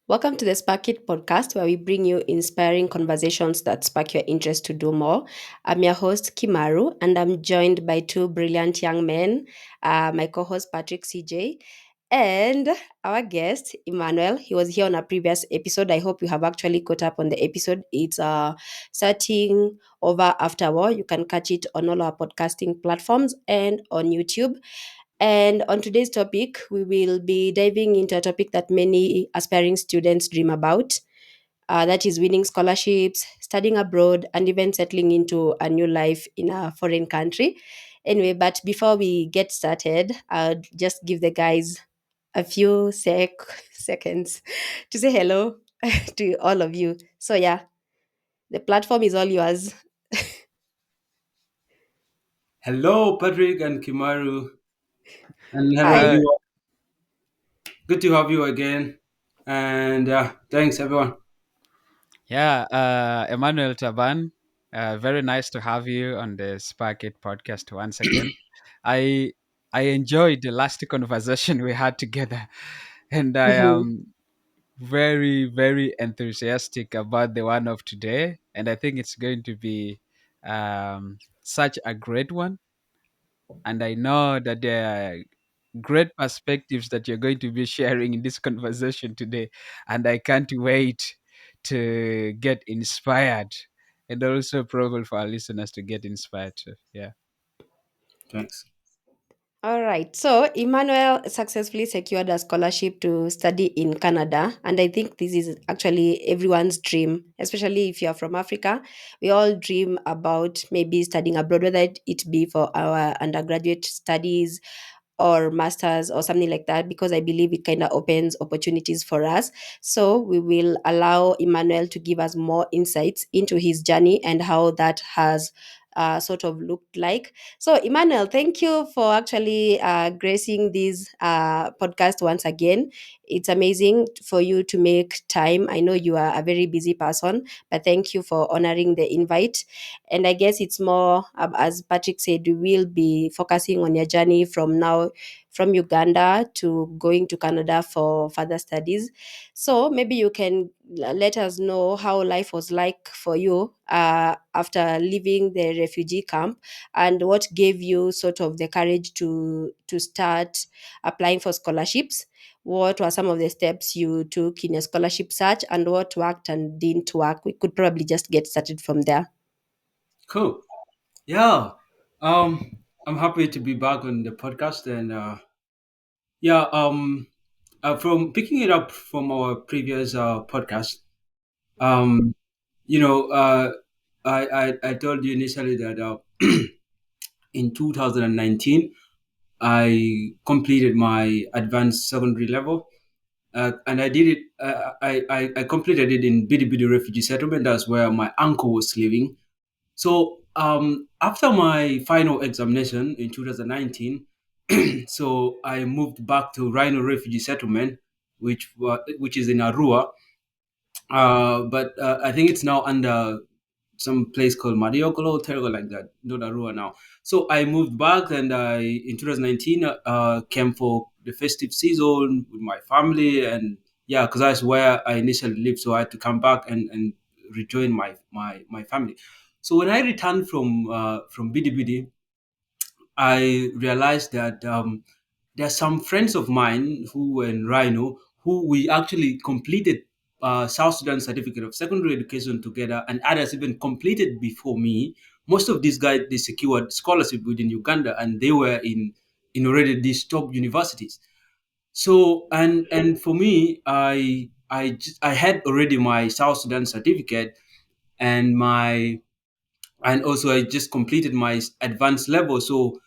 Welcome to the Spark It podcast, where we bring you inspiring conversations that spark your interest to do more. I'm your host, Kimaru, and I'm joined by two brilliant young men, my co host, Patrick CJ, and our guest, Emmanuel. He was here on a previous episode. I hope you have actually caught up on the episode. It's starting over after war. You can catch it on all our podcasting platforms and on YouTube. And on today's topic, we will be diving into a topic that many aspiring students dream about. That is winning scholarships, studying abroad, and even settling into a new life in a foreign country. Anyway, but before we get started, I'll just give the guys a few seconds to say hello to all of you. So, yeah, the platform is all yours. Hello, Patrick and Kimaru, and hello, Hi. everyone. Good to have you again. And thanks, everyone. Emmanuel Taban, very nice to have you on the Spark It podcast once again. I I enjoyed the last conversation we had together, and I am very very enthusiastic about the one of today, and I think it's going to be such a great one. And I know that there are great perspectives that you're going to be sharing in this conversation today. And I can't wait to get inspired and also probably for our listeners to get inspired too. Yeah. Thanks. All right. So Emmanuel successfully secured a scholarship to study in Canada. And I think this is actually everyone's dream, especially if you're from Africa. We all dream about maybe studying abroad, whether it be for our undergraduate studies or masters or something like that, because I believe it kind of opens opportunities for us. So we will allow Emmanuel to give us more insights into his journey and how that has sort of looked like. So, Emmanuel, thank you for actually gracing this podcast once again. It's amazing for you to make time. I know you are a very busy person, but thank you for honoring the invite. And I guess it's more, as Patrick said, we will be focusing on your journey from now, from Uganda to going to Canada for further studies. So maybe you can let us know how life was like for you after leaving the refugee camp, and what gave you sort of the courage to start applying for scholarships. What were some of the steps you took in your scholarship search, and what worked and didn't work? We could probably just get started from there. Cool. Yeah. I'm happy to be back on the podcast. And yeah, from picking it up from our previous podcast, um, you know, I told you initially that in 2019, I completed my advanced secondary level. And I did it. I completed it in Bidi refugee settlement. That's where my uncle was living. So after my final examination in 2019, so I moved back to Rhino refugee settlement, which is in Arua. But I think it's now under some place called Mariokolo, Tergo, like that, not Arua now. So I moved back, and I in 2019 came for the festive season with my family, and yeah, because that's where I initially lived. So I had to come back and rejoin my family. So when I returned from Bidi Bidi, I realized that there are some friends of mine who were in Rhino who we actually completed South Sudan Certificate of Secondary Education together, and others even completed before me. Most of these guys they secured scholarship within Uganda, and they were in already these top universities. So and for me, I had already my South Sudan certificate and my and also I just completed my advanced level. So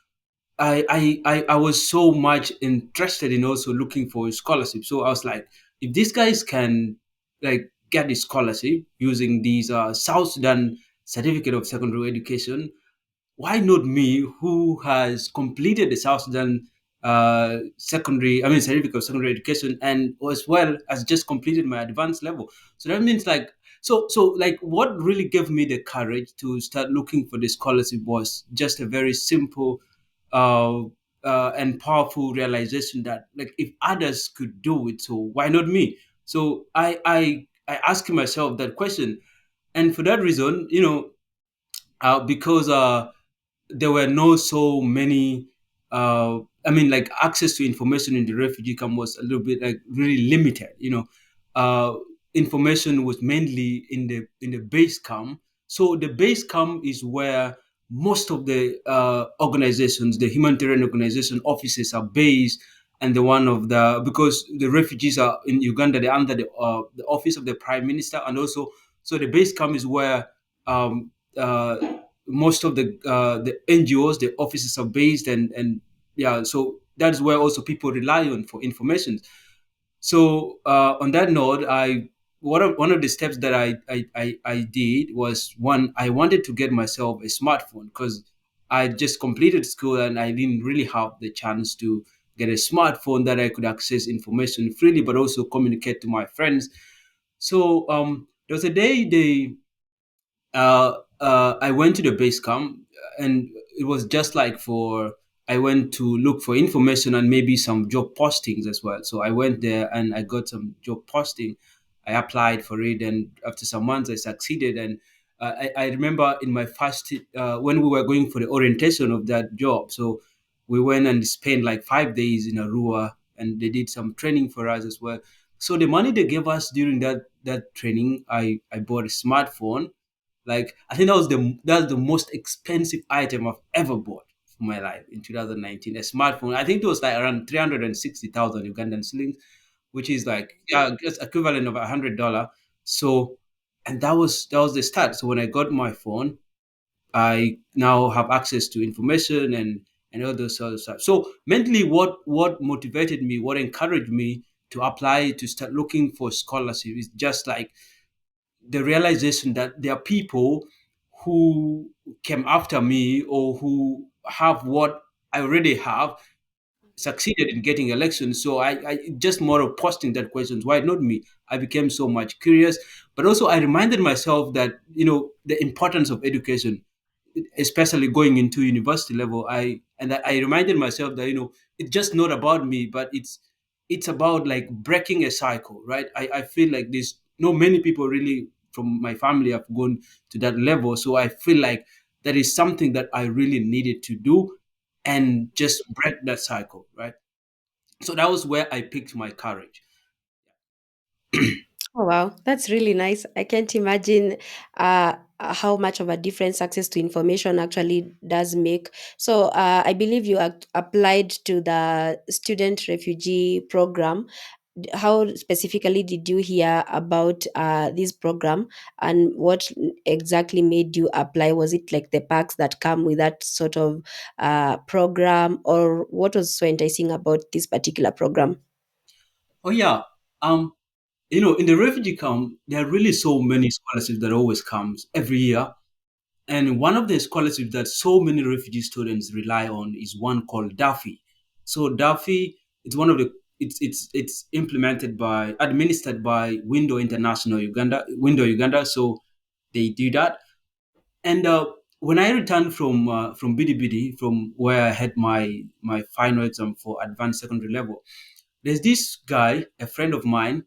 I was so much interested in also looking for a scholarship. So I was like, if these guys can like get a scholarship using these South Sudan certificate of secondary education, why not me who has completed the South Sudan certificate of secondary education, and as well as just completed my advanced level. So that means like like what really gave me the courage to start looking for the scholarship was just a very simple uh, and powerful realization that like if others could do it, so why not me? So I ask myself that question, and for that reason, because there were no so many I mean, like, access to information in the refugee camp was a little bit like really limited. uh Information was mainly in the base camp. So the base camp is where most of the organizations, the humanitarian organization offices are based. And the one of the because the refugees are in Uganda, they're under the office of the prime minister. And also, so the base camp is where um, uh, most of the NGOs, the offices are based. And yeah, so that's where also people rely on for information. So on that note, one of the steps that I did was, one, I wanted to get myself a smartphone because I just completed school and I didn't really have the chance to get a smartphone that I could access information freely, but also communicate to my friends. So there was a day I went to the base camp, and it was just like for I went to look for information and maybe some job postings as well. So I went there and I got some job posting. I applied for it, and after some months, I succeeded. And I remember in my first when we were going for the orientation of that job. So we went and spent like 5 days in Arua, and they did some training for us as well. So the money they gave us during that training, I bought a smartphone. Like, I think that's the most expensive item I've ever bought for my life in 2019. A smartphone. I think it was like around 360,000 Ugandan shillings, which is like, yeah, just equivalent of $100. So, and that was the start. So when I got my phone, I now have access to information and all those sort of stuff. So mentally, what motivated me, what encouraged me to apply to start looking for scholarship is just like the realization that there are people who came after me or who have what I already have, succeeded in getting elections. So I just more of posting that questions. Why not me? I became so much curious, but also I reminded myself that the importance of education, especially going into university level. I reminded myself that it's just not about me, but it's about like breaking a cycle, right? I feel like there's no many people really from my family have gone to that level, so I feel like that is something that I really needed to do and just break that cycle, right? So that was where I picked my courage. Oh, wow, that's really nice. I can't imagine how much of a difference access to information actually does make. So, I believe you applied to the student refugee program. How specifically did you hear about this program, and what exactly made you apply? Was it like the perks that come with that sort of program, or what was so enticing about this particular program? Oh yeah. um in the refugee camp, there are really so many scholarships that always comes every year. And one of the scholarships that so many refugee students rely on is one called Duffy. So Duffy, it's implemented by administered by Window Uganda. So they do that. And when I returned from Bidi from where I had my final exam for advanced secondary level, there's this guy, a friend of mine.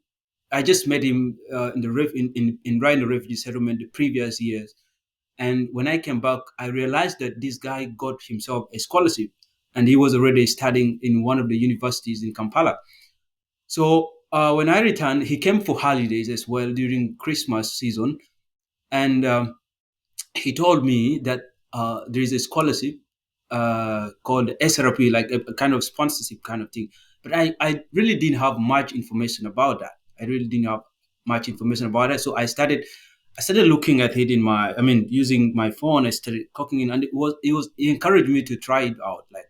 I just met him in Rhino refugee settlement the previous years. And when I came back, I realized that this guy got himself a scholarship, and he was already studying in one of the universities in Kampala. So when I returned, he came for holidays as well during Christmas season, and he told me that there is a scholarship called SRP, like a kind of sponsorship kind of thing. But I really didn't have much information about that. I really didn't have much information about it. So I started looking at it using my phone. I started cooking in, and he encouraged me to try it out. Like,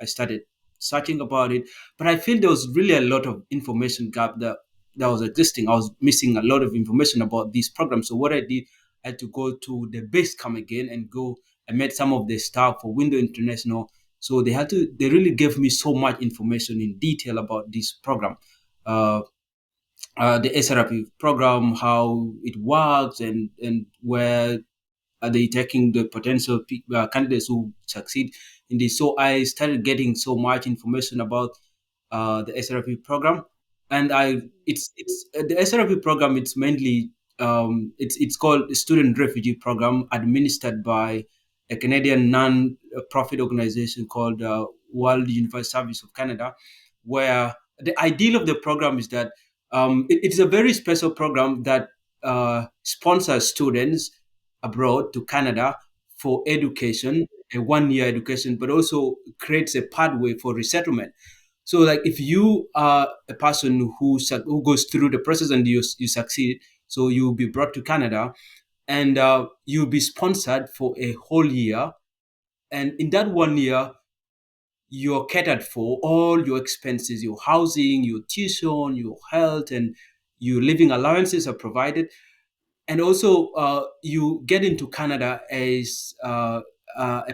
I started searching about it, but I feel there was really a lot of information gap that was existing. I was missing a lot of information about these programs. So what I did, I had to go to the base camp again and go. I met some of the staff for Window International. So they really gave me so much information in detail about this program. Uh, the SRP program, how it works, and where are they taking the potential candidates who succeed in this. So I started getting so much information about the SRP program. and I it's the SRP program. It's mainly it's called the Student Refugee Program, administered by a Canadian non-profit organization called World Unified Service of Canada, where the ideal of the program is that it's a very special program that sponsors students abroad to Canada for education, a 1 year education, but also creates a pathway for resettlement. So, like, if you are a person who goes through the process and you succeed, so you'll be brought to Canada, and you'll be sponsored for a whole year. And in that 1 year, you're catered for all your expenses, your housing, your tuition, your health, and your living allowances are provided. And also you get into Canada as a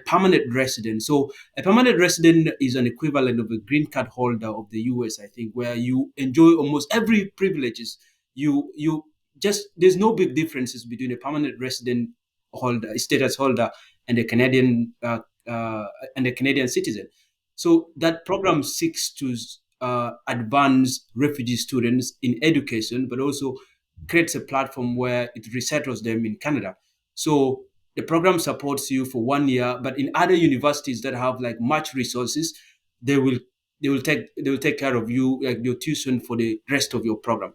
permanent resident. So a permanent resident is an equivalent of a green card holder of the US, I think, where you enjoy almost every privileges. You just there's no big differences between a permanent resident holder, status holder, and a uh, Canadian citizen. So that program seeks to advance refugee students in education, but also creates a platform where it resettles them in Canada. So the program supports you for 1 year, but in other universities that have like much resources, they will they will take care of you, like your tuition for the rest of your program.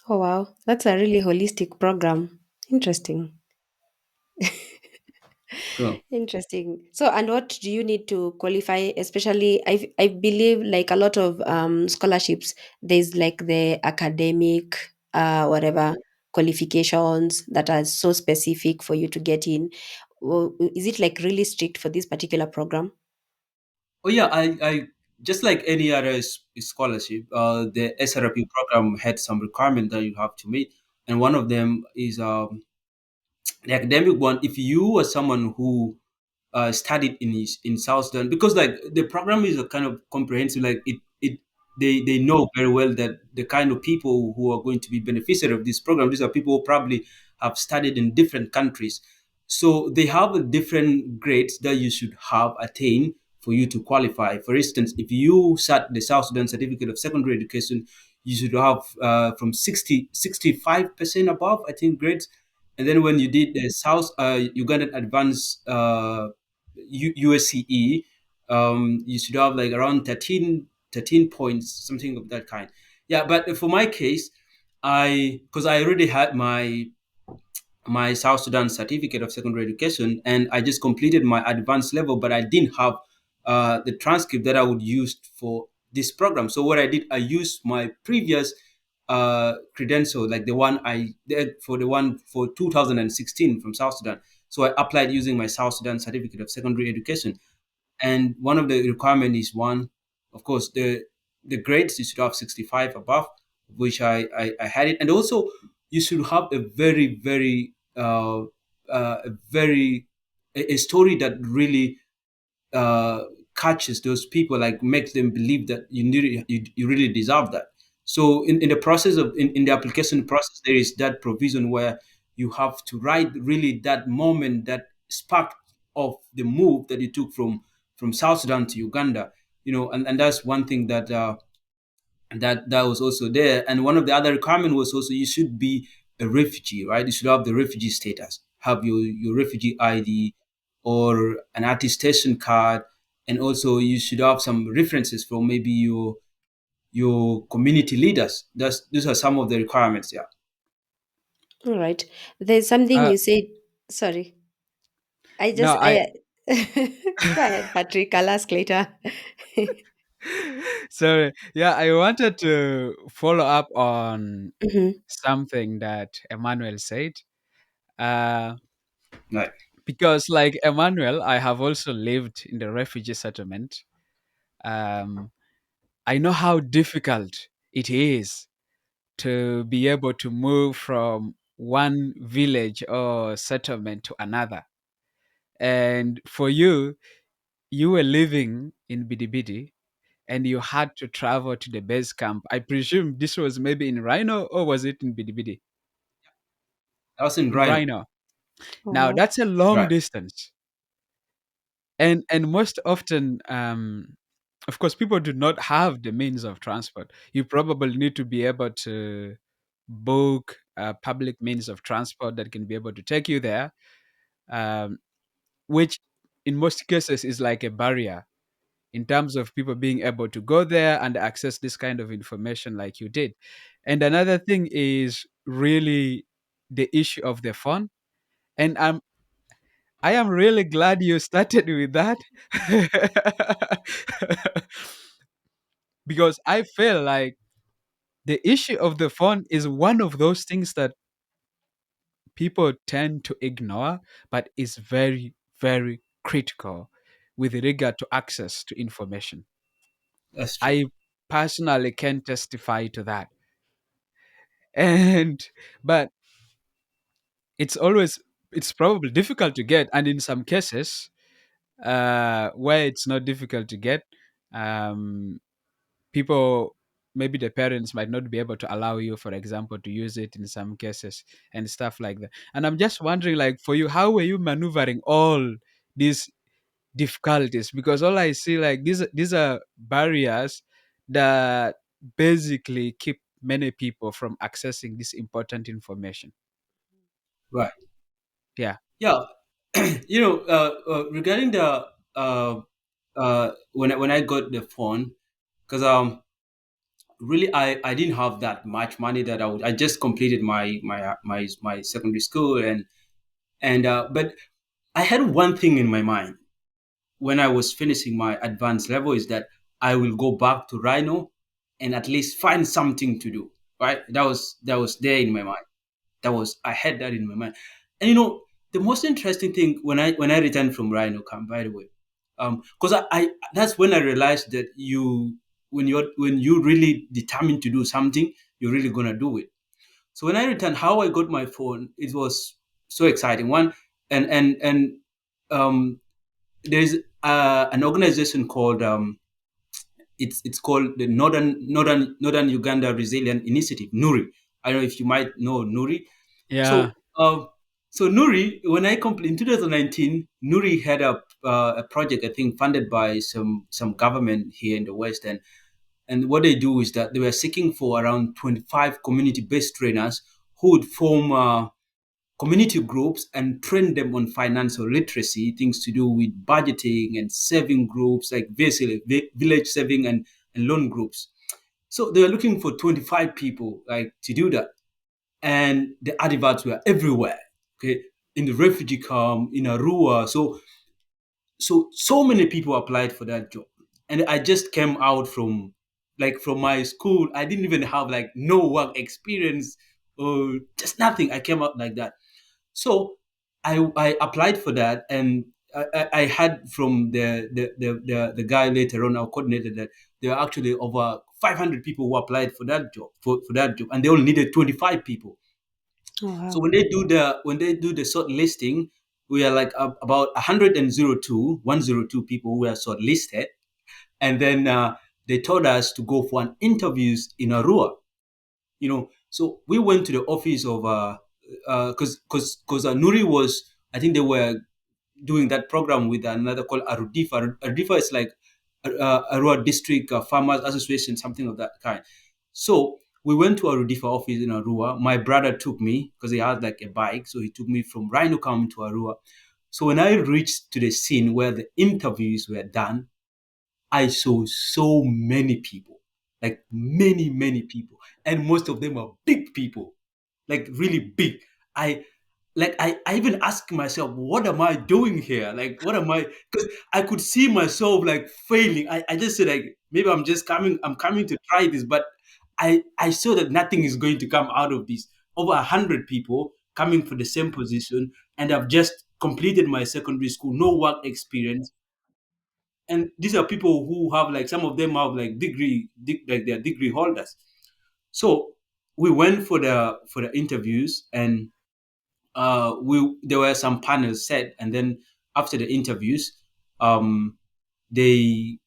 Oh wow, that's a really holistic program. Interesting. Cool. Interesting. So, and what do you need to qualify? Especially, I believe like a lot of scholarships, there's like the academic, whatever qualifications that are so specific for you to get in. Is it like really strict for this particular program? Oh yeah, I just like any other scholarship, the SRP program had some requirement that you have to meet, and one of them is the academic one. If you are someone who studied in South Sudan, because like the program is a kind of comprehensive, like it they know very well that the kind of people who are going to be beneficiary of this program, these are people who probably have studied in different countries, so they have different grades that you should have attained for you to qualify. For instance, if you sat the South Sudan Certificate of Secondary Education, you should have from 65% above, I think, grades. And then when you did the South Ugandan Advanced USCE, you should have like around 13 points, something of that kind. Yeah, but for my case, because I already had my South Sudan certificate of secondary education, and I just completed my advanced level, but I didn't have the transcript that I would use for this program. So what I did, I used my previous credential, like the one I did for the one for 2016 from South Sudan. So I applied using my South Sudan certificate of secondary education, and one of the requirement is one, of course, the grades you should have 65 above, which I had it, and also you should have a very a story that really uh, catches those people, like makes them believe that you really deserve that. So in the process of in the application process, there is that provision where you have to write really that moment that sparked of the move that you took from South Sudan to Uganda, and that's one thing that that was also there. And one of the other requirement was also you should be a refugee, right? You should have the refugee status, have your refugee ID or an attestation card, and also you should have some references from maybe your community leaders. Those are some of the requirements. Yeah. All right. There's something Uh, you said. Sorry, I no, just I go ahead, Patrick. I'll ask later. sorry. Yeah, I wanted to follow up on Mhm. something that Emmanuel said. Uh, Right. because, like Emmanuel, I have also lived in the refugee settlement. Um, I know how difficult it is to be able to move from one village or settlement to another. And for you, you were living in Bidibidi and you had to travel to the base camp. I presume this was maybe in Rhino or was it in Bidibidi? That was in In Rhino. Rhino. Oh, Now wow. that's a long Right. distance. And most often of course, people do not have the means of transport. You probably need to be able to book a public means of transport that can be able to take you there, um, which in most cases is like a barrier in terms of people being able to go there and access this kind of information like you did. And another thing is really the issue of the phone. And I am really glad you started with that. Because I feel like the issue of the phone is one of those things that people tend to ignore, but is very, very critical with regard to access to information. That's true. I personally can testify to that. And but it's always it's probably difficult to get, and in some cases, where it's not difficult to get, um, people, maybe the parents might not be able to allow you, for example, to use it in some cases and stuff like that. And I'm just wondering, like, for you, how were you maneuvering all these difficulties? Because all I see, like, these are barriers that basically keep many people from accessing this important information. Right. Yeah. Yeah. Regarding the when I got the phone, because really I didn't have that much money that I just completed my secondary school, and but I had one thing in my mind when I was finishing my advanced level, is that I will go back to Rhino and at least find something to do. Right? That was there in my mind. I had that in my mind. And the most interesting thing when I returned from Rhino camp, by the way, because I that's when I realized that when you really determined to do something, you're really gonna do it. So when I returned, how I got my phone, it was so exciting. One, and um, there's an organization called it's called the Northern Uganda Resilient Initiative, Nuri. I don't know if you might know Nuri. Yeah. So, Nuri, when I in 2019, Nuri had a project, I think, funded by some government here in the West, and what they do is that they were seeking for around 25 community-based trainers who would form community groups and train them on financial literacy, things to do with budgeting and saving groups, like basically village saving and loan groups. So they were looking for 25 people like to do that, and the adverts were everywhere. Okay, in the refugee camp in Arua. So many people applied for that job, and I just came out from my school. I didn't even have like no work experience or just nothing. I came out like that. So I applied for that, and I had from the guy later on, our coordinator, that there were actually over 500 people who applied for that job, for that job, and they only needed 25 people. Oh, So wow. when they do the short listing, we are like about 102 people who are shortlisted, and then they told us to go for an interviews in Arua. So we went to the office of because Nuri was, I think they were doing that program with another called Arudifa. Arudifa is like Arua District Farmers Association, something of that kind. So we went to Arudifa office in Arua. My brother took me because he had like a bike, so he took me from Rhino Camp to Arua. So when I reached to the scene where the interviews were done, I saw so many people, like many, many people, and most of them are big people, like really big. I even asked myself, what am I doing here? Like, what am I? Because I could see myself like failing. I just said like, maybe I'm coming to try this, but I saw that nothing is going to come out of this. Over 100 people coming for the same position, and I've just completed my secondary school, no work experience, and these are people who have like, some of them have like like they're degree holders. So we went for the interviews, and we there were some panels set, and then after the interviews, um they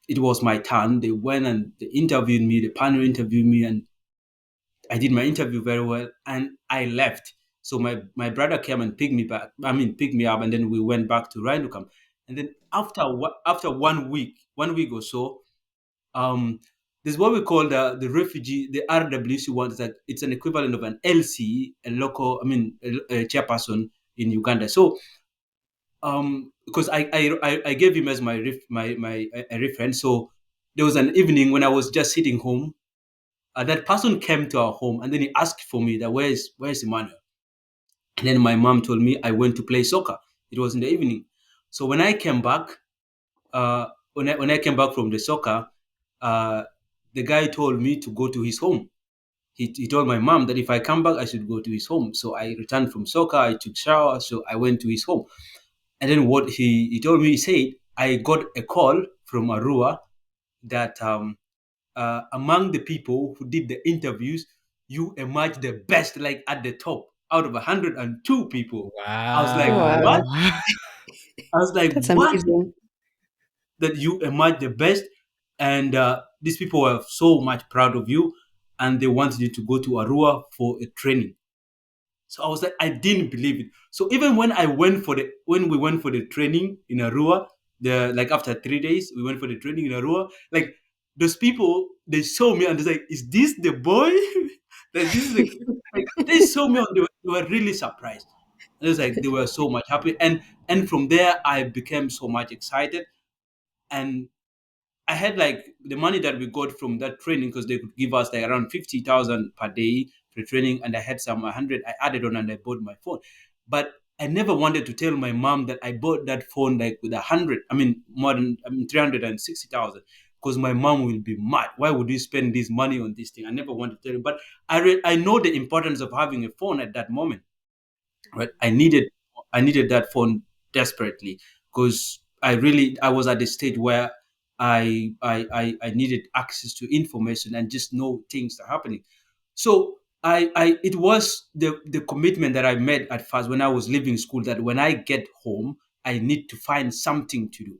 it was my turn. They went and they interviewed me, the panel interviewed me, and I did my interview very well, and I left. So my brother came and picked me up, and then we went back to Rhino Camp. And then after 1 week, 1 week or so, um, there's what we call the refugee, the RWC one. Is that it's an equivalent of an LC, a local, I mean, a chairperson in Uganda. So because I gave him as my my a reference. So there was an evening when I was just sitting home. That person came to our home and then he asked for me that where's Emmanuel? And then my mom told me I went to play soccer. It was in the evening. So when I came back, when I came back from the soccer, uh, the guy told me to go to his home. He told my mom that if I come back, I should go to his home. So I returned from soccer. I took shower. So I went to his home. And then what he told me, he said, I got a call from Arua that among the people who did the interviews, you emerged the best, like at the top out of 102 people. I was like, Wow, what? Wow. I was like, that's what? amazing. That you emerged the best? And these people were so much proud of you and they wanted you to go to Arua for a training. So I was like, I didn't believe it. So even when we went for the training in Arua, the like after 3 days, we went for the training in Arua. Like those people, they saw me and they like, is this the boy? Like this is like they saw me and they were really surprised. And it was like they were so much happy. And from there I became so much excited. And I had like the money that we got from that training because they could give us like around 50,000 per day for training, and I had some 100 I added on and I bought my phone. But I never wanted to tell my mom that I bought that phone like with 100. I mean, more than 360,000, because my mom will be mad. Why would you spend this money on this thing? I never wanted to tell her, but I know the importance of having a phone at that moment, right? I needed that phone desperately because I was at the stage where I needed access to information and just know things are happening. So I it was the commitment that I made at first when I was leaving school, that when I get home I need to find something to do.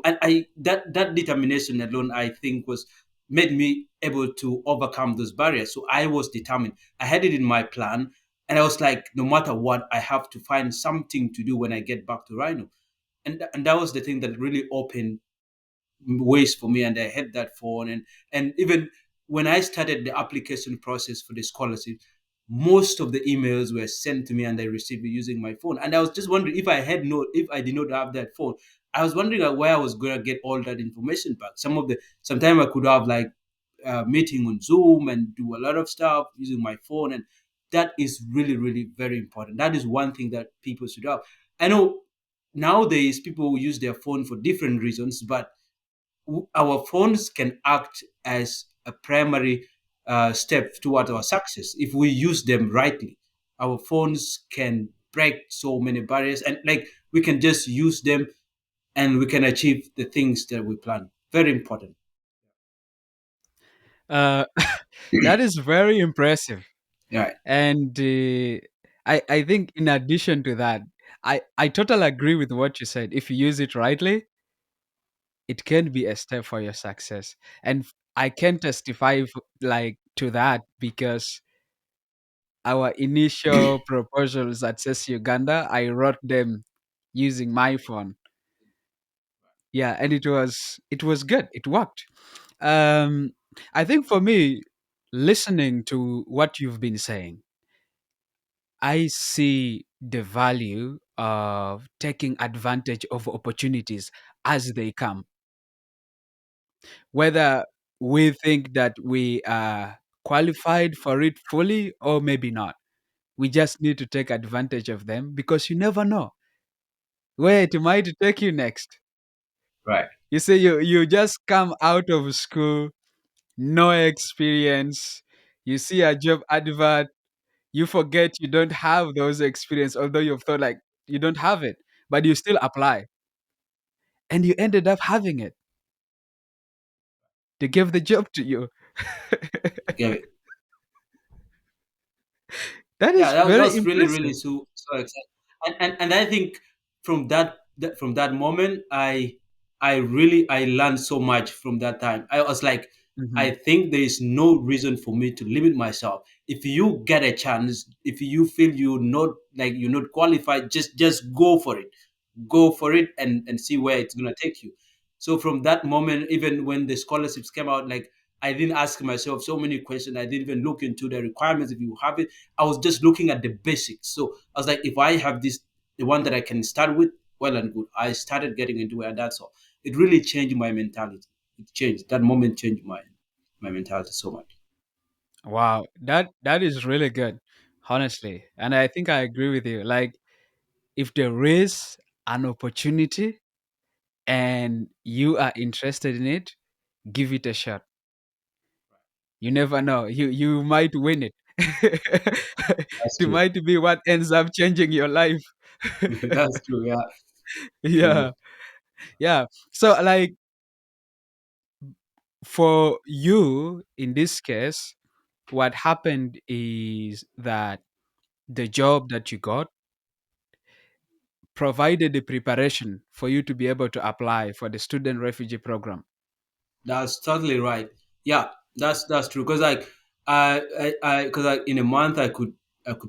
And that determination alone, I think, was made me able to overcome those barriers. So I was determined. I had it in my plan, and I was like, no matter what, I have to find something to do when I get back to Rhino. And that was the thing that really opened ways for me, and I had that phone. And even when I started the application process for the scholarship, most of the emails were sent to me and I received it using my phone. And I was just wondering, if I did not have that phone, I was wondering where I was going to get all that information back. Sometime I could have like a meeting on Zoom and do a lot of stuff using my phone. And that is really, really very important. That is one thing that people should have. I know nowadays people use their phone for different reasons, but our phones can act as a primary step towards our success if we use them rightly. Our phones can break so many barriers, and like we can just use them and we can achieve the things that we plan. Very important. Uh, that is very impressive. Yeah. And I think in addition to that, I totally agree with what you said. If you use it rightly, it can be a step for your success. And I can testify like to that because our initial proposals at CES Uganda, I wrote them using my phone. Yeah, and it was good. It worked. Um, I think for me, listening to what you've been saying, I see the value of taking advantage of opportunities as they come, whether we think that we are qualified for it fully or maybe not. We just need to take advantage of them because you never know where it might take you next. Right. You say you just come out of school, no experience, you see a job advert, you forget you don't have those experience, although you've thought like you don't have it, but you still apply and you ended up having it. They gave the job to you. Okay. That Yeah, is that very was really, really impressive. so exciting. And I think from that moment, I learned so much from that time. I was like, I Mhm. think there is no reason for me to limit myself. If you get a chance, if you feel you're not qualified, just go for it. go for it and see where it's gonna take you. So from that moment, even when the scholarships came out, like I didn't ask myself so many questions. I didn't even look into the requirements. If you have it, I was just looking at the basics. So I was like, if I have this, the one that I can start with, well and good. I started getting into it, and that's all. It really changed my mentality. It changed that moment, changed my mentality so much. Wow, that is really good, honestly. And I think I agree with you. Like, if there is an opportunity and you are interested in it, give it a shot. You never know. You might win it. That's It true. might be what ends up changing your life. That's true. Yeah. Yeah. Yeah. So like for you in this case, what happened is that the job that you got provided the preparation for you to be able to apply for the student refugee program. That's totally right. Yeah, that's true. Because like because like in a month I could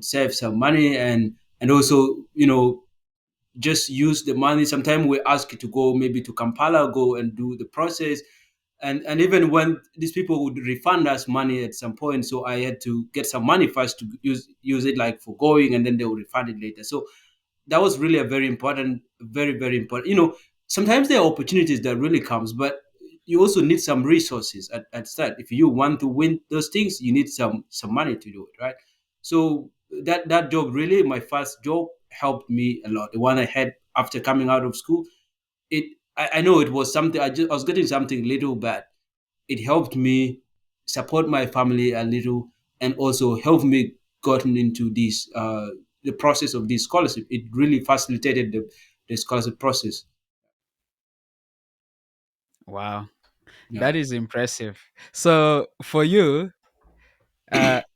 save some money and also just use the money. Sometimes we ask you to go maybe to Kampala, go and do the process, and even when these people would refund us money at some point, so I had to get some money first to use it like for going, and then they will refund it later. So that was really a very important, very important. Sometimes there are opportunities that really comes, but you also need some resources at start. If you want to win those things, you need some money to do it, right? So that job, really, my first job, helped me a lot. The one I had after coming out of school, I know it was something. I was getting something little, but it helped me support my family a little, and also helped me gotten into this the process of this scholarship. It really facilitated the scholarship process. Wow, Yeah. that is impressive. So for you,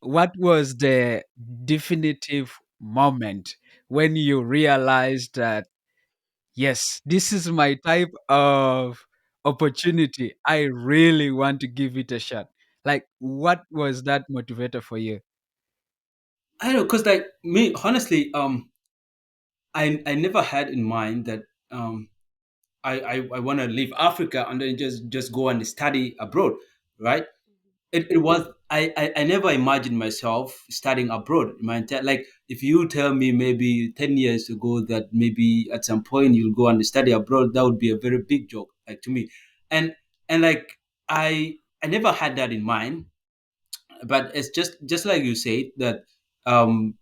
what was the definitive moment when you realized that, yes, this is my type of opportunity? I really want to give it a shot. Like, what was that motivator for you? I don't know, because like me, honestly, I never had in mind that I want to leave Africa and then just go and study abroad, right? It was I never imagined myself studying abroad in my entire, like, if you tell me maybe 10 years ago that maybe at some point you'll go and study abroad, that would be a very big joke, like, to me. And like I never had that in mind. But it's just like you said that, um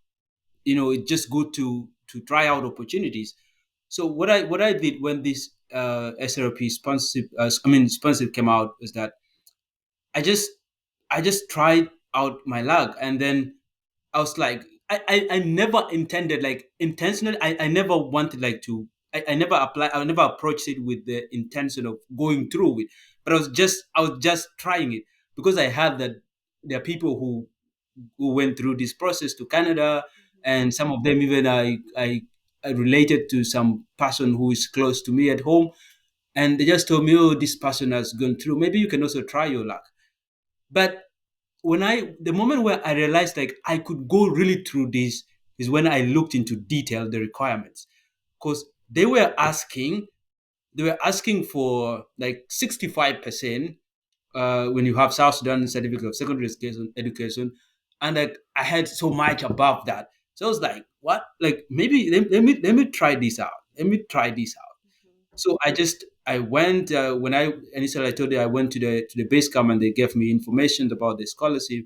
it's just good to try out opportunities. So what I did when this SRP sponsorship, sponsorship came out, is that I just I just tried out my luck, and then I was like, I never intended, like, intentionally. I never wanted, like, to. I never apply. I never approached it with the intention of going through with. But I was just trying it because I had that there are people who went through this process to Canada, and some of them even I related to some person who is close to me at home, and they just told me, oh, this person has gone through. Maybe you can also try your luck. But the moment where I realized, like, I could go really through this, is when I looked into detail the requirements, because they were asking for like 65% when you have South Sudan certificate of secondary education, and like I had so much above that. So I was like, what? Like, maybe let me try this out. Let me try this out. So I went, when I initially, I told you, I went to the base camp, and they gave me information about the scholarship,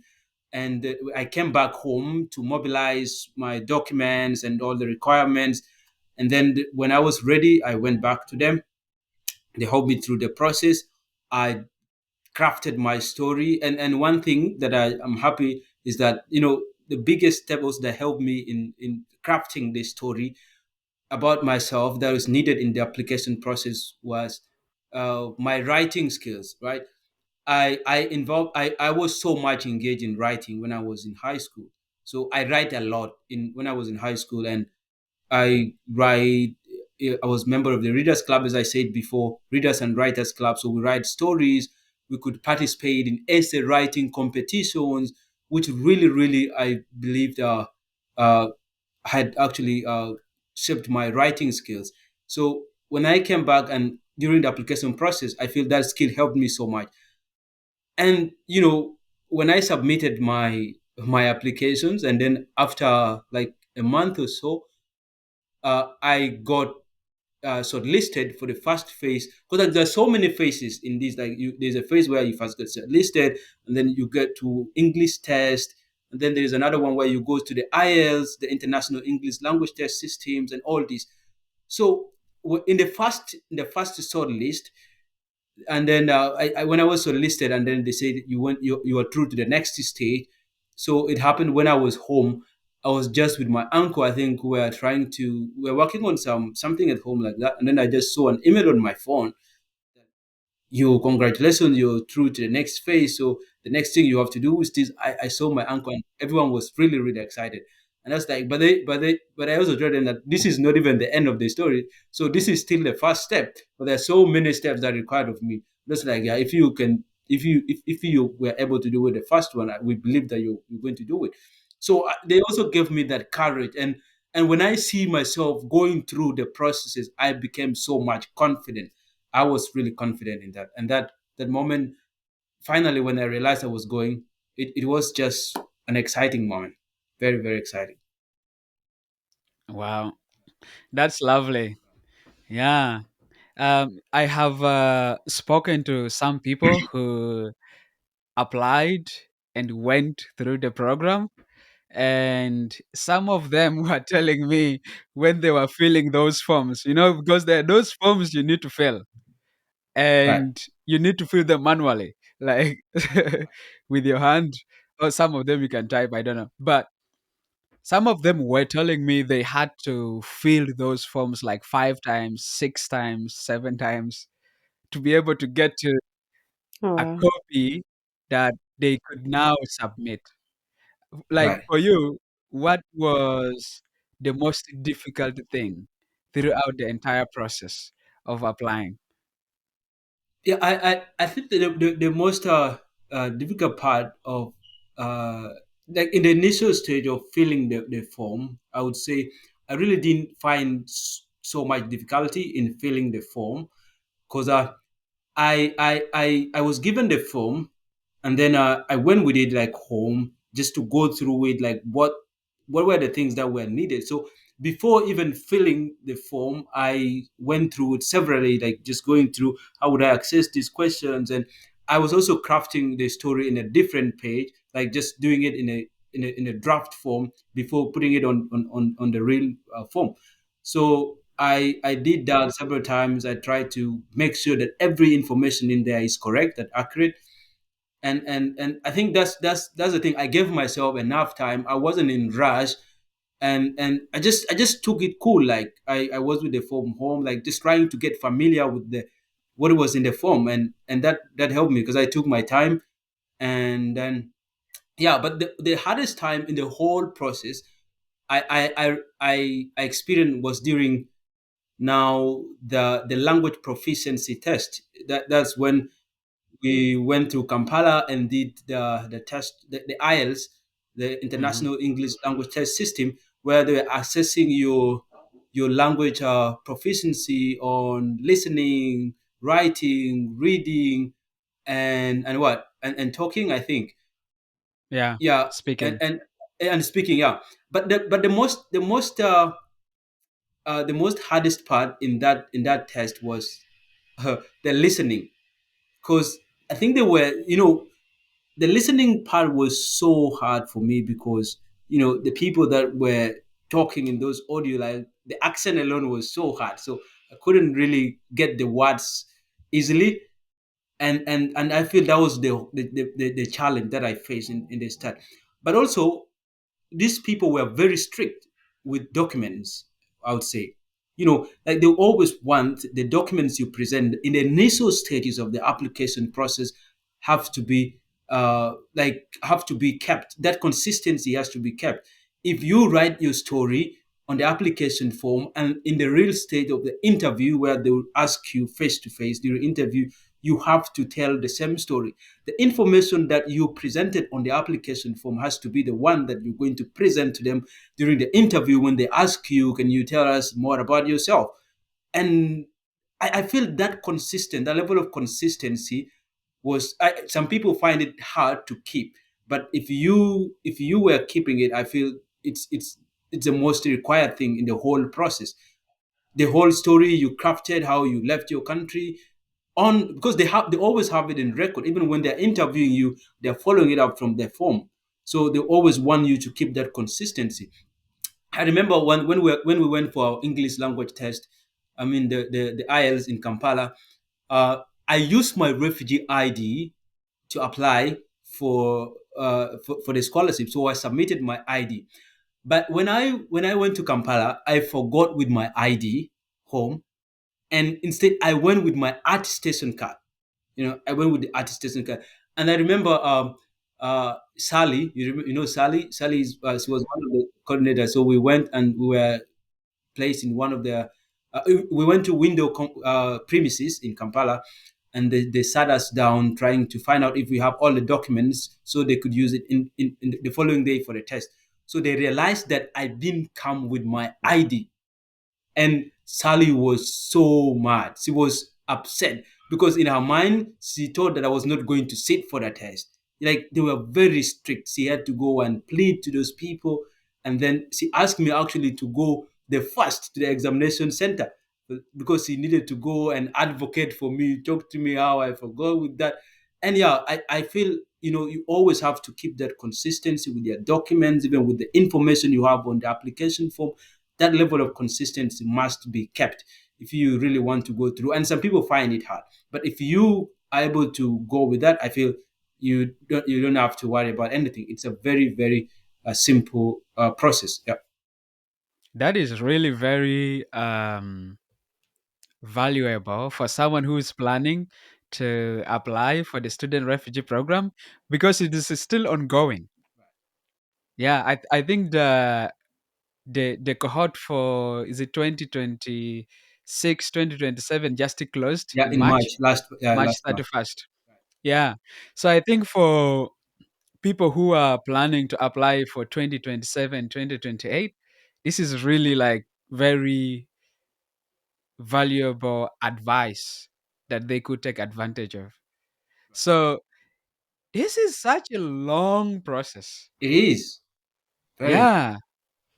and I came back home to mobilize my documents and all the requirements, and then when I was ready, I went back to them. They helped me through the process. I crafted my story, and one thing that I am happy is that, the biggest step was that helped me in crafting this story about myself that was needed in the application process was my writing skills, right? I was so much engaged in writing when I was in high school. So I write a lot in when I was in high school, and I write. I was member of the Readers Club, as I said before, Readers and Writers Club. So we write stories. We could participate in essay writing competitions, which really, really, I believed, uh, had actually shaped my writing skills. So when I came back and during the application process, I feel that skill helped me so much. And when I submitted my applications, and then after like a month or so, I got shortlisted for the first phase, because there's so many phases in this. Like there's a phase where you first get shortlisted, and then you get to English test, and then there's another one where you go to the IELTS, the International English Language Test Systems, and all these. So in the first shortlist, and then when I was shortlisted, and then they said you are through to the next stage. So it happened when I was home. I was just with my uncle. I think we were working on something at home like that, and then I just saw an email on my phone. You Congratulations, you're through to the next phase. So the next thing you have to do is this. I saw my uncle, and everyone was really really excited. And that's like, but I also told them that this is not even the end of the story. So this is still the first step, but there's so many steps that are required of me. That's like, yeah, if you were able to do it the first one, we believe that you're going to do it. So they also gave me that courage. And when I see myself going through the processes, I became so much confident. I was really confident in that. And that moment, finally, when I realized I was going, it was just an exciting moment. Very, very exciting. Wow, that's lovely. Yeah. I have spoken to some people who applied and went through the program, and some of them were telling me when they were filling those forms, because there are those forms you need to fill, Right. and you need to fill them manually, like with your hand, or some of them you can type, I don't know. But some of them were telling me they had to fill those forms like 5 times, 6 times, 7 times to be able to get to a Oh. copy that they could now submit. Like Right. for you, what was the most difficult thing throughout the entire process of applying? Yeah, I think that the most difficult part of uh, like in the initial stage of filling the form, I would say I really didn't find so much difficulty in filling the form, because I was given the form, and then I went with it like home just to go through it, like what were the things that were needed. So before even filling the form, I went through it severally, like just going through how would I access these questions, and I was also crafting the story in a different page, like just doing it in a draft form before putting it on the real form. So I did that several times. I tried to make sure that every information in there is correct and accurate. And I think that's the thing. I gave myself enough time. I wasn't in rush, and I just took it cool. Like I was with the form home, like just trying to get familiar with the what was in the form, and that helped me because I took my time. And then yeah, but the hardest time in the whole process I experienced was during now the language proficiency test. That's when we went to Kampala and did the test, the IELTS, the Hmm. International English Language Test System, where they were assessing your language proficiency on listening, writing, reading, and what and talking. I think, Yeah, yeah, and speaking. and and speaking, yeah. But the most hardest part in that test was the listening, because I think they were, the listening part was so hard for me because the people that were talking in those audio, like the accent alone was so hard, so I couldn't really get the words easily. And I feel that was the challenge that I faced in the start. But also, these people were very strict with documents, I would say. Like they always want the documents you present in the initial stages of the application process have to be have to be kept. That consistency has to be kept. If you write your story on the application form and in the real state of the interview where they will ask you face to face during interview, you have to tell the same story. The information that you presented on the application form has to be the one that you're going to present to them during the interview when they ask you, can you tell us more about yourself? And I feel that consistent, that level of consistency some people find it hard to keep. But if you were keeping it, I feel it's the most required thing in the whole process. The whole story you crafted, how you left your country, on because they always have it in record. Even when they're interviewing you, they're following it up from their form. So they always want you to keep that consistency. I remember when we went for our English language test. I mean the IELTS in Kampala. I used my refugee ID to apply for the scholarship. So I submitted my ID. But when I went to Kampala, I forgot with my ID home, and instead I went with my attestation card. I went with the attestation card, and I remember Sally. You know Sally. Sally she was one of the coordinators. So we went and we were placed in one of the. We went to premises in Kampala, and they sat us down trying to find out if we have all the documents so they could use it in the following day for the test. So they realized that I didn't come with my ID, and Sally was so mad. She was upset because in her mind, she thought that I was not going to sit for the test. Like they were very strict. She had to go and plead to those people. And then she asked me actually to go the first to the examination center because she needed to go and advocate for me, talk to me how I forgot with that. And yeah, I feel, you always have to keep that consistency with your documents, even with the information you have on the application form. That level of consistency must be kept if you really want to go through. And some people find it hard, but if you are able to go with that, I feel you don't have to worry about anything. It's a very very simple process. Yeah. That is really very valuable for someone who is planning to apply for the student refugee program, because it is still ongoing. Yeah, I think the cohort for, is it 2026, 2027, just closed Yeah, in in March, March, March last March. 31st. Yeah. So I think for people who are planning to apply for 2027, 2028, this is really like very valuable advice that they could take advantage of. So this is such a long process. It is very Yeah.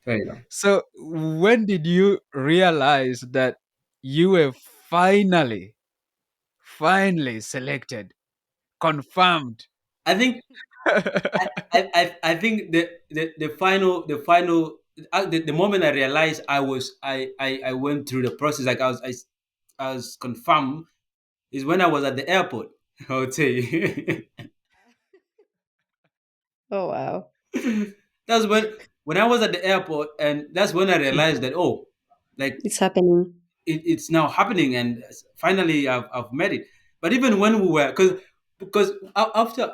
very long. So when did you realize that you were finally selected, confirmed? I think I think the moment I realized I went through the process, like I was confirmed, is when I was at the airport. I would say Oh, wow. that's when I was at the airport, and that's when I realized that, oh, like It's happening. it's now happening, and finally I've made it. But even when we were, because after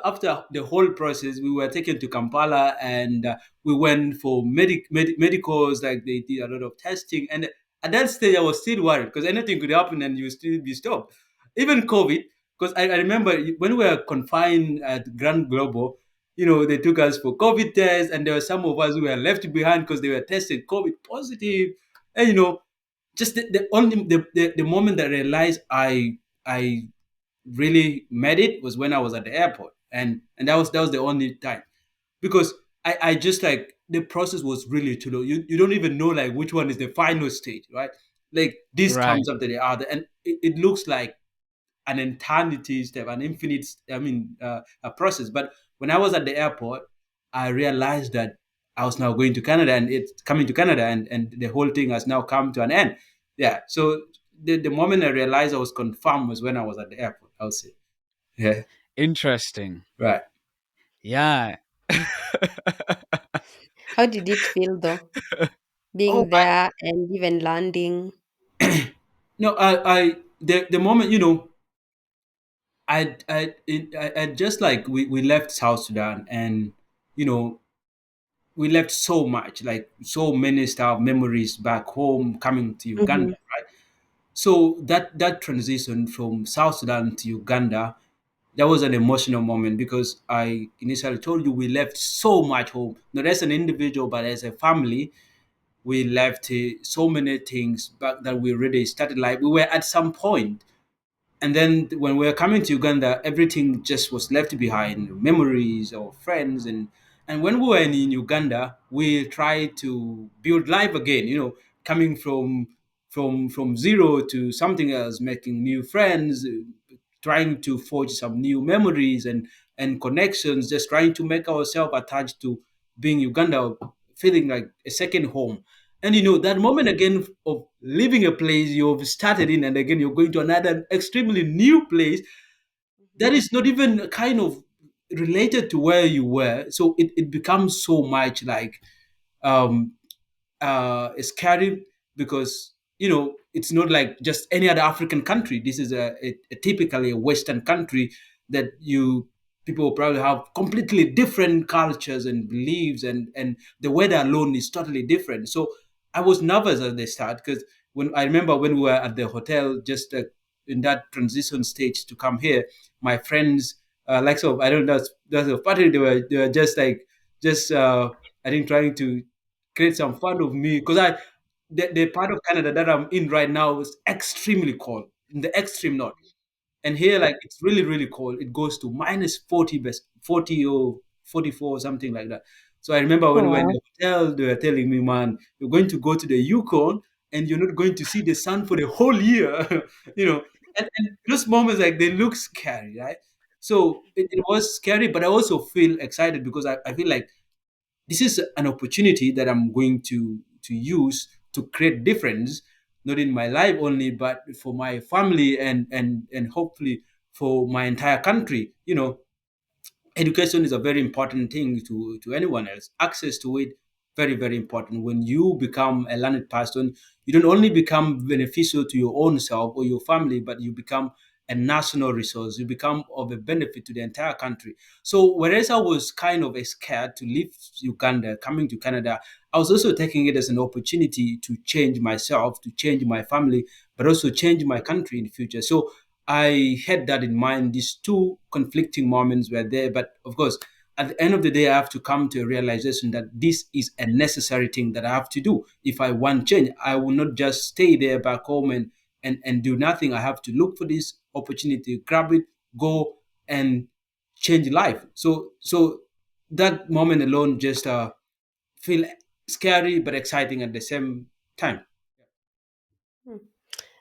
the whole process, we were taken to Kampala, and we went for medicals. Like they did a lot of testing, and at that stage I was still worried because anything could happen and you still be stopped. Even COVID, because I remember when we were confined at Grand Global, they took us for COVID tests, and there were some of us who were left behind because they were tested COVID positive. And just the only the moment that I realized I really made it was when I was at the airport, and that was the only time, because I just, like, the process was really too long. You don't even know, like, which one is the final stage, right? Like, this Right. comes after the other, and it looks like an eternity step, an infinite, I mean, a process. But when I was at the airport, I realized that I was now going to Canada, and it's coming to Canada, and the whole thing has now come to an end. Yeah. So the moment I realized I was confirmed was when I was at the airport, I would say. Yeah. Interesting. Right. Yeah. How did it feel though? Oh, Being there and even landing? no, the moment, I just, like, we left South Sudan, and you know we left so much, like so many stuff, memories back home, coming to Uganda, Mm-hmm. right? So that transition from South Sudan to Uganda, that was an emotional moment, because I initially told you we left so much home, not as an individual but as a family. we left so many things back that we already started. Like we were at some point, and then when we were coming to Uganda, everything just was left behind, memories or friends, and when we were in Uganda, we tried to build life again. Coming from zero to something else, making new friends, trying to forge some new memories and connections, just trying to make ourselves attached to being Uganda, feeling like a second home. And that moment again of leaving a place you've started in, and again you're going to another extremely new place that is not even kind of related to where you were. So it becomes so much like um scary, because it's not like just any other African country. This is a typically a Western country that you people probably have completely different cultures and beliefs, and the weather alone is totally different. So I was nervous at the start, because when I remember when we were at the hotel, just in that transition stage to come here, my friends, like, so I don't know, that's a party, they were just like, just I think trying to create some fun of me, because the part of Canada that I'm in right now is extremely cold, in the extreme north. And here, like, it's really, really cold. It goes to minus 40, 40 or 44 or something like that. So I remember when Oh, we were in wow. the hotel, they were telling me, man, you're going to go to the Yukon and you're not going to see the sun for the whole year. you know, and those moments, like, they look scary, right? So it was scary, but I also feel excited, because I feel like this is an opportunity that I'm going to use to create difference, not in my life only, but for my family, and hopefully for my entire country. Education is a very important thing to anyone else. Access to it, very, very important. When you become a learned person, you don't only become beneficial to your own self or your family, but you become a national resource. You become of a benefit to the entire country. So whereas I was kind of scared to leave Uganda, coming to Canada, I was also taking it as an opportunity to change myself, to change my family, but also change my country in the future. So I had that in mind. These two conflicting moments were there, but of course, at the end of the day, I have to come to a realization that this is a necessary thing that I have to do. If I want change, I will not just stay there back home and do nothing. I have to look for this opportunity, grab it, go and change life. So that moment alone just feel scary but exciting at the same time. Hmm.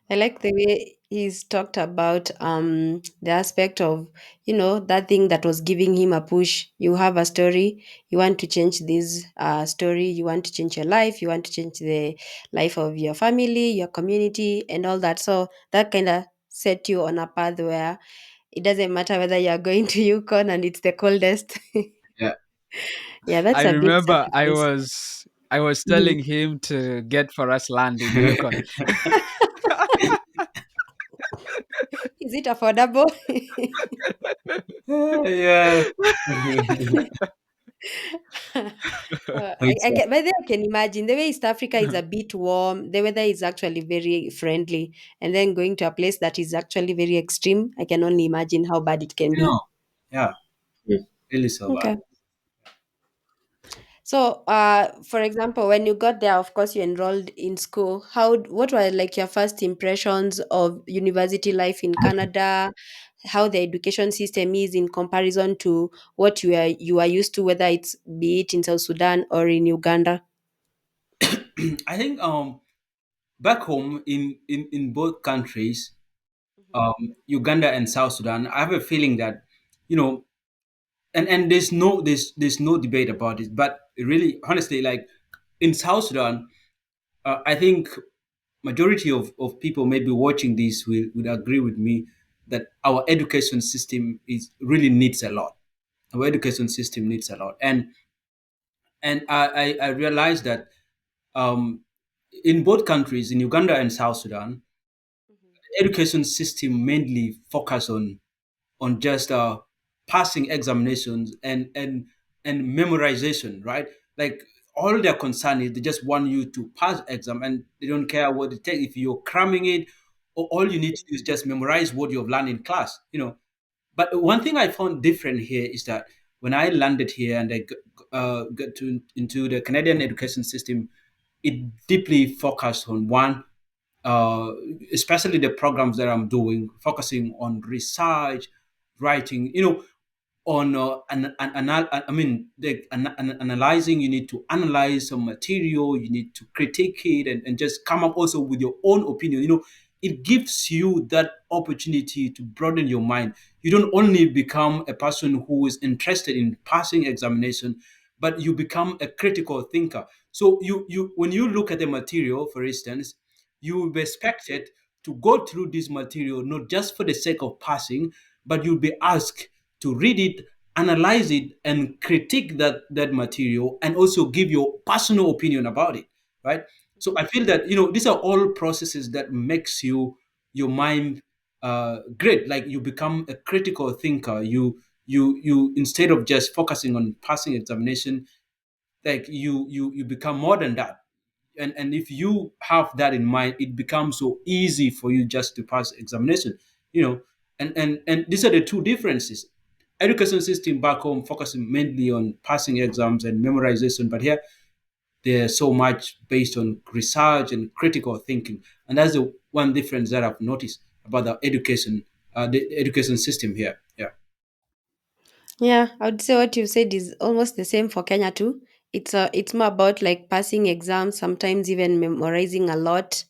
I like the way he's talked about the aspect of, that thing that was giving him a push. You have a story, you want to change this story, you want to change your life, you want to change the life of your family, your community, and all that. So that kind of set you on a path where it doesn't matter whether you're going to Yukon and it's the coldest. Yeah. Yeah, I that's a big remember sacrifice. I was Mhm. telling him to get for us land in Yukon. Is it affordable? Yeah. I It's, get, by the way, I can imagine the way East Africa is a bit warm, the weather is actually very friendly, and then going to a place that is actually very extreme, I can only imagine how bad it can be. yeah, really so bad. Okay. So, for example, when you got there, of course, you enrolled in school. What were like your first impressions of university life in Canada? How the education system is in comparison to what you are used to, whether it's be it in South Sudan or in Uganda? I think back home in both countries, Uganda and South Sudan, I have a feeling that, you know, and there's no debate about it. But really, honestly, like in South Sudan, I think majority of people maybe watching this will would agree with me that our education system is really needs a lot. Our education system needs a lot, and I realized that um, in both countries, in Uganda and South Sudan, education system mainly focus on just passing examinations and memorization, right? Like all their concern is they just want you to pass exam, and they don't care what it takes. If you're cramming it, all you need to do is just memorize what you've learned in class. But one thing I found different here is that when I landed here and I got into the Canadian education system, it deeply focused on one, uh, especially the programs that I'm doing, focusing on research, writing. On I mean, analyzing. You need to analyze some material. You need to critique it, and just come up also with your own opinion. It gives you that opportunity to broaden your mind. You don't only become a person who is interested in passing examination, but you become a critical thinker. So you when you look at the material, for instance, you will be expected to go through this material not just for the sake of passing, but you'll be asked to read it, analyze it, and critique that material, and also give your personal opinion about it, right? So I feel that these are all processes that makes your mind great. Like, you become a critical thinker. You instead of just focusing on passing examination, like you become more than that. And if you have that in mind, it becomes so easy for you just to pass examination. You know and and and these are the two differences. Education system back home focusing mainly on passing exams and memorization, but here there's so much based on research and critical thinking. And that's the one difference that I've noticed about the education system here. Yeah. Yeah, I would say what you said is almost the same for Kenya too. It's more about like passing exams, sometimes even memorizing a lot.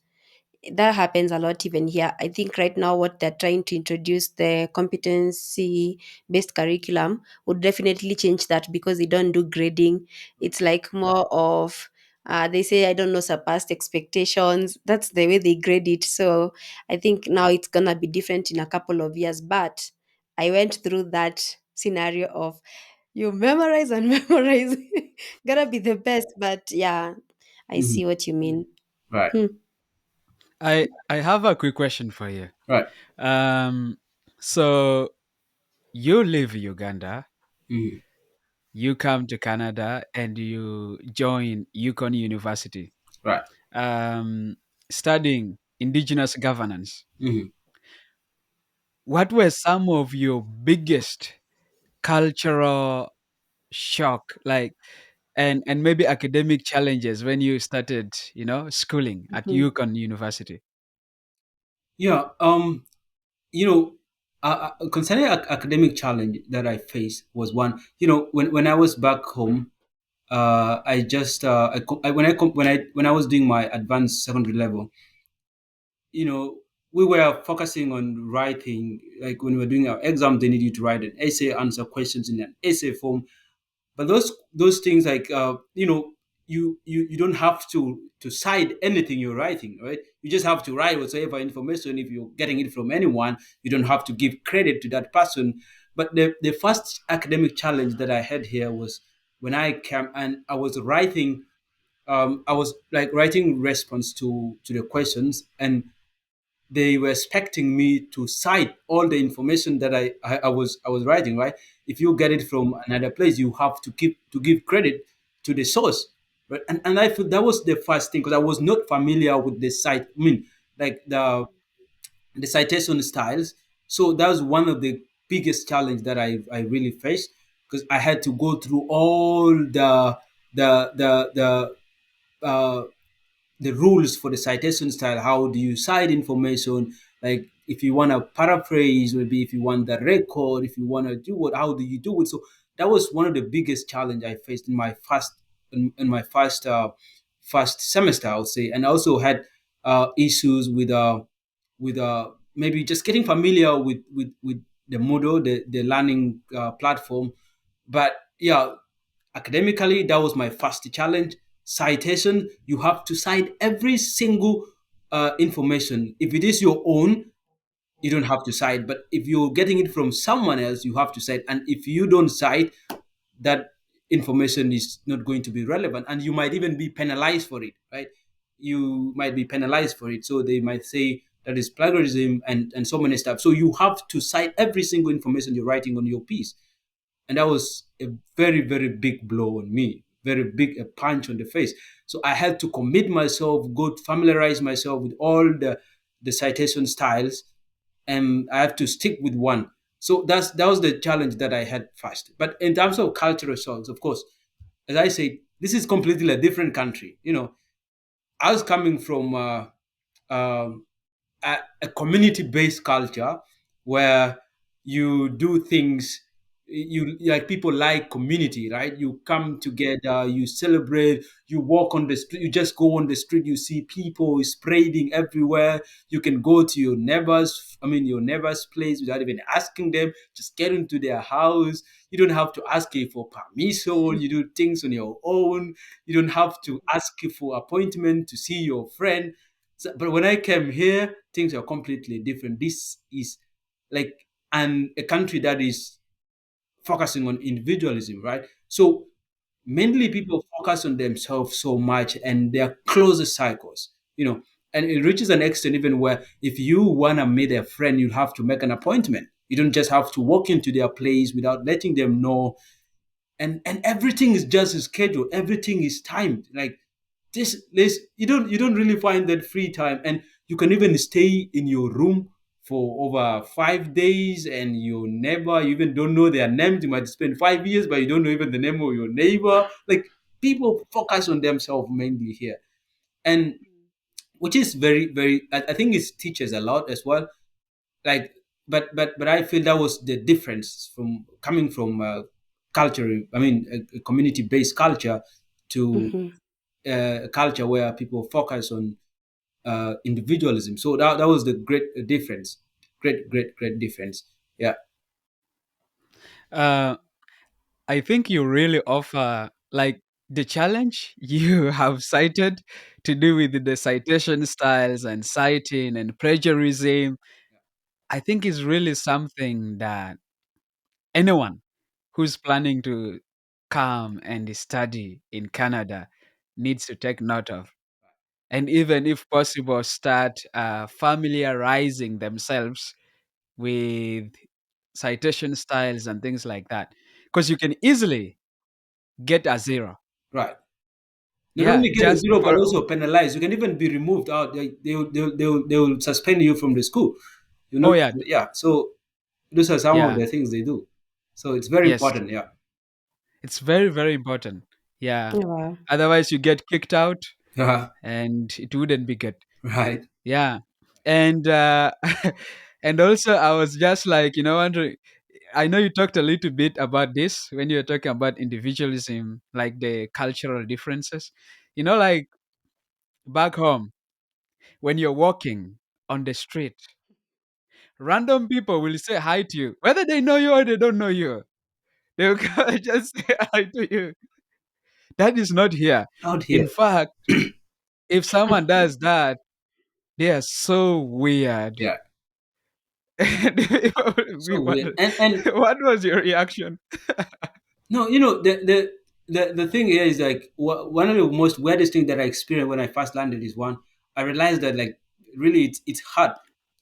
That happens a lot even here. I think right now what they're trying to introduce, the competency based curriculum, would definitely change that because they don't do grading. It's like more of they say, I don't know, surpassed expectations. That's the way they grade it. So I think now it's gonna be different in a couple of years. But I went through that scenario of you memorize and memorize. Gonna be the best. But yeah, I Mhm. see what you mean. Right. Hmm. I have a quick question for you. Right. Um, so you live in Uganda, Mhm. you come to Canada, and you join Yukon University, Right. um, studying indigenous governance. Mhm. What were some of your biggest cultural shock, like, and maybe academic challenges when you started, schooling at Mhm. Yukon University? Yeah. Concerning academic challenge that I faced was one. When I was back home, I just I, co- I when I was doing my advanced secondary level, you know, we were focusing on writing. Like, when we were doing our exam, they need you to write an essay, answer questions in an essay form. But those things, like, you don't have to cite anything you're writing, right? You just have to write whatsoever information. If you're getting it from anyone, you don't have to give credit to that person. But the first academic challenge that I had here was when I came and I was writing. I was like writing response to the questions, and they were expecting me to cite all the information that I was writing, right? If you get it from another place, you have to give credit to the source, right? And I feel that was the first thing, because I was not familiar with the site. I mean, like, the citation styles. So that was one of the biggest challenge that I really faced, because I had to go through all uh, the rules for the citation style. How do you cite information? Like, if you want to paraphrase, maybe if you want the record, if you want to do what, how do you do it? So that was one of the biggest challenge I faced in my first semester, I would say. And I also had issues with maybe just getting familiar with the Moodle, the learning platform. But yeah, academically, that was my first challenge. Citation, you have to cite every single information. If it is your own, you don't have to cite. But if you're getting it from someone else, you have to cite. And if you don't cite, that information is not going to be relevant. And you might even be penalized for it, right? You might be penalized for it. So they might say that is plagiarism, and so many stuff. So you have to cite every single information you're writing on your piece. And that was a very, very big blow on me, very big a punch on the face. So I had to commit myself, go familiarize myself with all the citation styles, and I have to stick with one. So that was the challenge that I had first. But in terms of cultural results, of course, as I said, this is completely a different country. I was coming from um, a community-based culture where you do things, you like, people like community, right? You come together, you celebrate, you walk on the street, you just go on the street, you see people spreading everywhere. You can go to your neighbors, I mean your neighbor's place, without even asking them. Just get into their house. You don't have to ask you for permission. You do things on your own. You don't have to ask you for appointment to see your friend. So, but when I came here, things are completely different. This is like a country that is focusing on individualism, right? So mainly people focus on themselves so much and their closest cycles, and it reaches an extent even where if you want to meet a friend, you have to make an appointment. You don't just have to walk into their place without letting them know, and everything is just scheduled, everything is timed. Like this, you don't really find that free time, and you can even stay in your room for over 5 days, and your neighbor, you even don't know their names. You might spend 5 years but you don't know even the name of your neighbor. Like, people focus on themselves mainly here, and which is very, very, I think it teaches a lot as well. Like, but I feel that was the difference from coming from culture, I mean a community based culture, to Mhm. a culture where people focus on individualism. So that was the great difference. Great difference. Yeah. Uh, I think you really offer like the challenge you have cited to do with the citation styles and citing and plagiarism. I think is really something that anyone who's planning to come and study in Canada needs to take note of. And even if possible, start familiarizing themselves with citation styles and things like that. Because you can easily get a zero. Right. Not Yeah, only get a just zero, but for, also penalized. You can even be removed out. They will suspend you from the school. oh, yeah, Yeah. So those are some of yeah, the things they do. So it's very yes, important. Yeah. it's very, very important. Yeah. Oh, wow. Otherwise, you get kicked out Yeah. and it wouldn't be good. Right. Yeah. And and also I was just like, wondering, I know you talked a little bit about this when you were talking about individualism, like the cultural differences. Like back home, when you're walking on the street, random people will say hi to you, whether they know you or they don't know you. They'll just say hi to you. That is not here. Out here. In fact, if someone does that, they are so weird. Yeah. We So weird. wonder, And what was your reaction? no, the thing here is like, one of the most weirdest things that I experienced when I first landed is, one, I realized that, like, really it's hard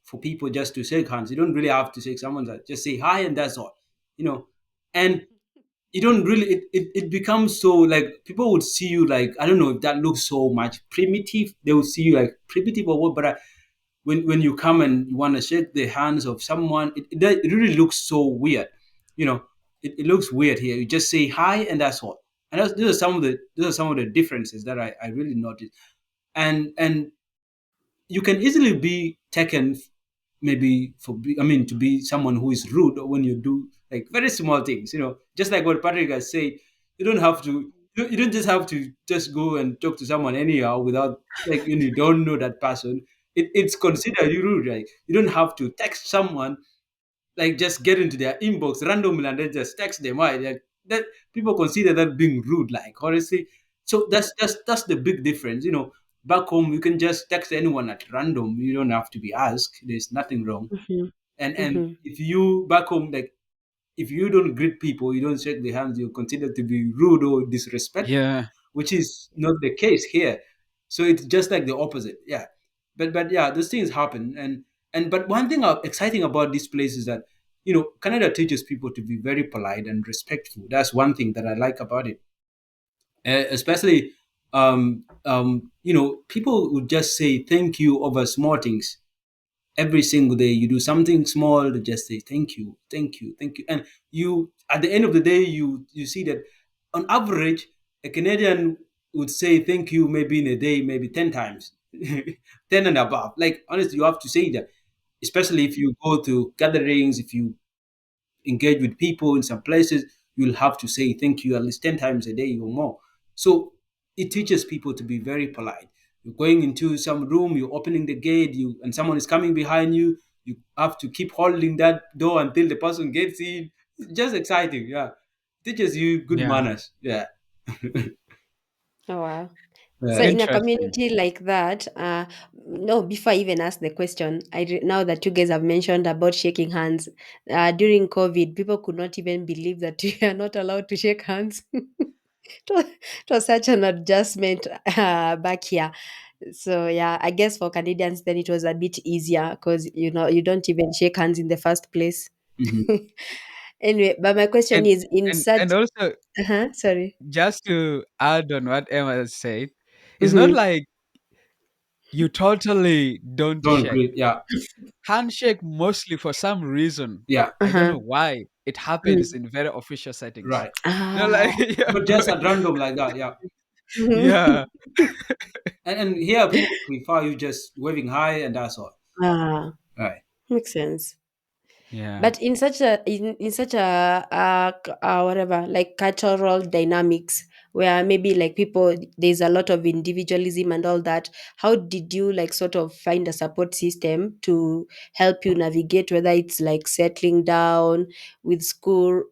for people just to shake hands. You don't really have to shake someone's hand. Just say hi and that's all. You know, and you don't really, it becomes so, like, people would see you like, I don't know if that looks so much primitive. They would see you like primitive or what, but when you come and you want to shake the hands of someone, it really looks so weird. You know, it looks weird here. You just say hi and that's all. And those are some of the differences that I really noticed. And you can easily be taken, maybe I mean, to be someone who is rude when you do like very small things. Just like what Patrick has said, you don't have to. You don't just have to just go and talk to someone anyhow without, like, you don't know that person. It's considered rude. Right? You don't have to text someone, like, just get into their inbox randomly and then just text them. Why? Like, that people consider that being rude, like, honestly. So that's the big difference. Back home you can just text anyone at random. You don't have to be asked. There's nothing wrong. Mhm. And Mhm. if you back home, like, if you don't greet people, you don't shake their hands, you're considered to be rude or disrespectful, Yeah. which is not the case here. So it's just like the opposite. Yeah. But yeah, those things happen. But one thing exciting about this place is that, Canada teaches people to be very polite and respectful. That's one thing that I like about it. Especially, people would just say thank you over small things. Every single day you do something small, they just say thank you, thank you, thank you. And you, at the end of the day, you see that on average, a Canadian would say thank you maybe in a day, maybe 10 times, 10 and above. Like, honestly, you have to say that, especially if you go to gatherings, if you engage with people in some places, you'll have to say thank you at least 10 times a day or more. So it teaches people to be very polite. You're going into some room, you're opening the gate, and someone is coming behind you. You have to keep holding that door until the person gets in. It's just exciting, yeah. Teaches you good Yeah. manners, yeah. Oh, wow. So Yeah. in a Interesting. community like that, no, before I even ask the question, now that you guys have mentioned about shaking hands, during COVID, people could not even believe that we are not allowed to shake hands. It was such an adjustment back here. So yeah, I guess for Canadians then it was a bit easier because you don't even shake hands in the first place. Mhm. Anyway, but my question And is in such. and also, Sorry. just to add on what Emma said, it's not Mm-hmm. like you totally don't Don't shake. agree, yeah. Handshake mostly for some reason. Yeah, I don't Uh-huh. know why it happens Mm. in very official settings. right. Like Ah. But just at random like that, yeah. yeah, Mhm. And here people prefer you just waving hi and that's all. Ah, Right. makes sense. yeah, But in such a whatever, like cultural dynamics where maybe like people, there's a lot of individualism and all that, how did you like sort of find a support system to help you navigate, whether it's like settling down with school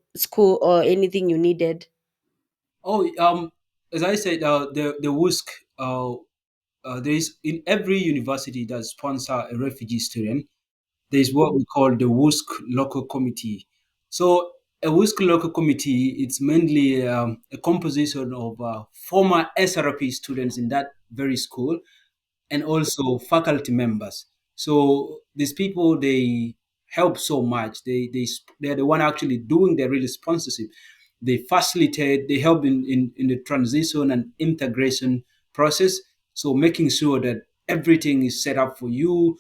or anything you needed? Oh, as I said, the WUSC, there is in every university that sponsor a refugee student. There is what we call the WUSC local committee. So a WUSC local committee, it's mainly a composition of former SRP students in that very school and also faculty members. So these people they help so much. They're the one actually doing the real sponsorship. They facilitate. They help in the transition and integration process. So making sure that everything is set up for you,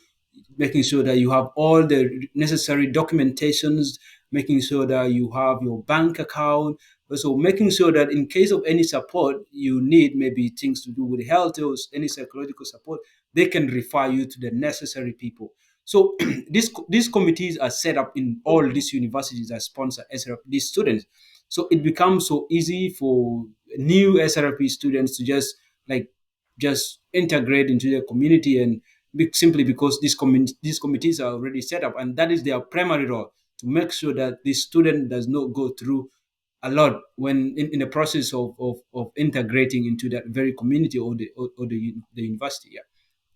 making sure that you have all the necessary documentations, making sure that you have your bank account, also making sure that in case of any support you need, maybe things to do with health or any psychological support, they can refer you to the necessary people. So these committees are set up in all these universities that sponsor SRP, these students. So it becomes so easy for new SRP students to like just integrate into the community and simply because these committees are already set up and that is their primary role to make sure that the student does not go through a lot when in the process of integrating into that very community or the university. Yeah.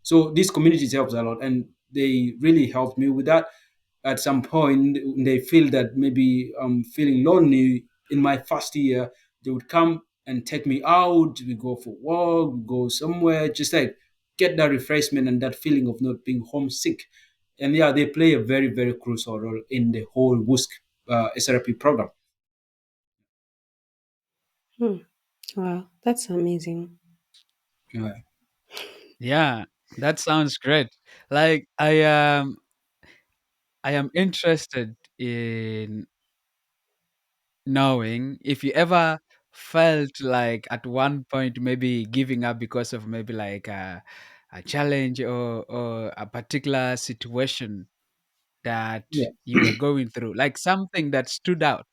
So these communities helps a lot, and they really helped me with that. At some point, they feel that maybe I'm feeling lonely in my first year. They would come and take me out. We go for walk, we go somewhere, just like get that refreshment and that feeling of not being homesick. And yeah, they play a very very crucial role in the whole WUSC SRP program. Hmm. Wow, that's amazing. Yeah. yeah. That sounds great. Like I am interested in knowing if you ever felt like at one point maybe giving up because of maybe like a challenge or a particular situation that Yeah. you were going through, like something that stood out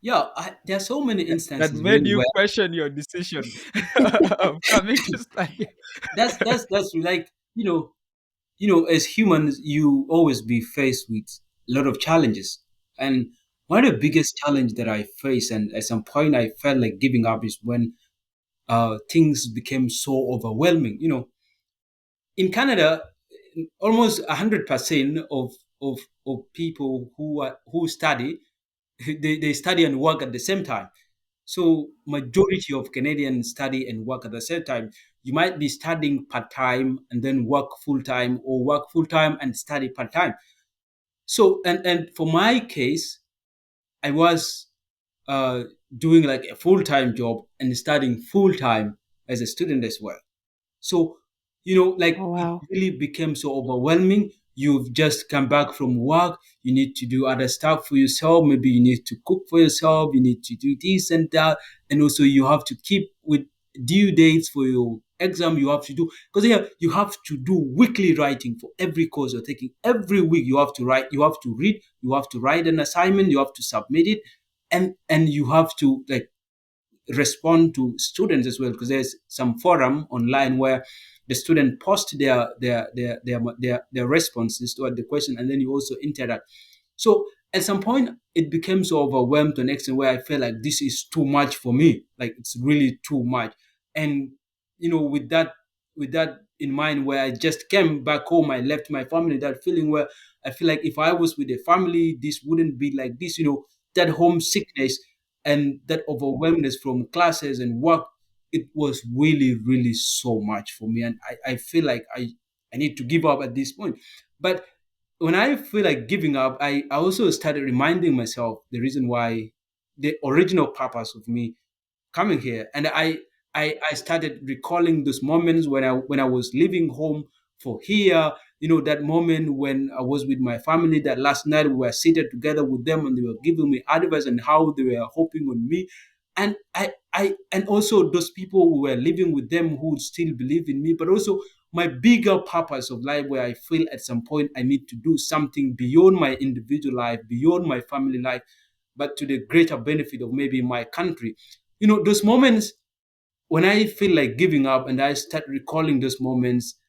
Yeah, there are so many that instances made really you where question your decision of coming to study. that's like as humans you always be faced with a lot of challenges, and one of the biggest challenge that I face and at some point I felt like giving up is when things became so overwhelming. In Canada, almost 100% of people who study they study and work at the same time. So majority of Canadians study and work at the same time. You might be studying part time and then work full time, or work full time and study part time. So and for my case, I was uh, doing like a full time job and studying full time as a student as well. So, like Oh, it wow. really became so overwhelming. You've just come back from work. You need to do other stuff for yourself. Maybe you need to cook for yourself. You need to do this and that. And also, you have to keep with due dates for your exam you have to do, because here you have to do weekly writing for every course you're taking. Every week you have to write, you have to read, you have to write an assignment, you have to submit it, and you have to like respond to students as well, because there's some forum online where the student post their responses to the question, and then you also interact. So at some point it became so overwhelmed to an extent where I felt like this is too much for me, like it's really too much. And with that in mind, where I just came back home, I left my family, that feeling where I feel like if I was with a family this wouldn't be like this, that homesickness and that overwhelmness from classes and work. It was really really so much for me, and I feel like I need to give up at this point. But when I feel like giving up, I also started reminding myself the reason why, the original purpose of me coming here. And I started recalling those moments when I was leaving home for here. That moment when I was with my family, that last night we were seated together with them and they were giving me advice and how they were hoping on me. And and also those people who were living with them who still believe in me, but also my bigger purpose of life, where I feel at some point I need to do something beyond my individual life, beyond my family life, but to the greater benefit of maybe my country. Those moments when I feel like giving up and I start recalling those moments,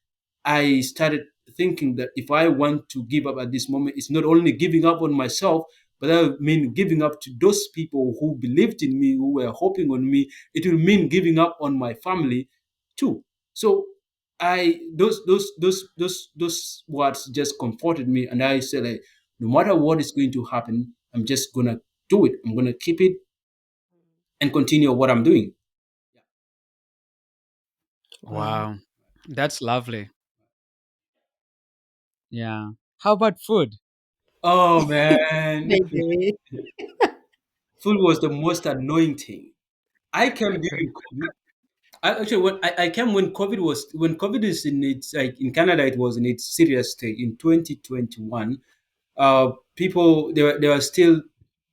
I started thinking that if I want to give up at this moment, it's not only giving up on myself, but that would mean giving up to those people who believed in me, who were hoping on me. It will mean giving up on my family too. So those words just comforted me, and I said, like, no matter what is going to happen, I'm just gonna do it. I'm gonna keep it and continue what I'm doing. Wow. Wow. That's lovely. Yeah. How about food? Oh man, Maybe. food was the most annoying thing. I came during COVID. Actually, I came when COVID is in its, like, in Canada, it was in its serious state in 2021. People, they were still,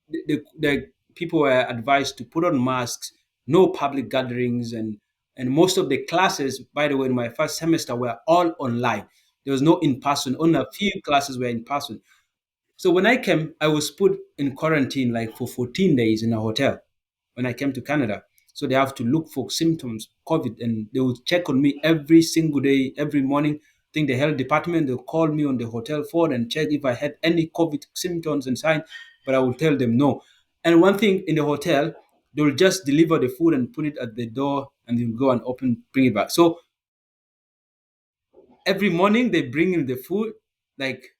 the people were advised to put on masks, no public gatherings, and most of the classes, by the way, in my first semester were all online. There was no in person. Only a few classes were in person. So when I came, I was put in quarantine like for 14 days in a hotel when I came to Canada. So they have to look for symptoms, COVID, and they will check on me every single day, every morning. I think the health department, they'll call me on the hotel phone and check if I had any COVID symptoms and signs, but I will tell them no. And one thing in the hotel, they will just deliver the food and put it at the door, and they'll go and bring it back. So every morning they bring in the food, like,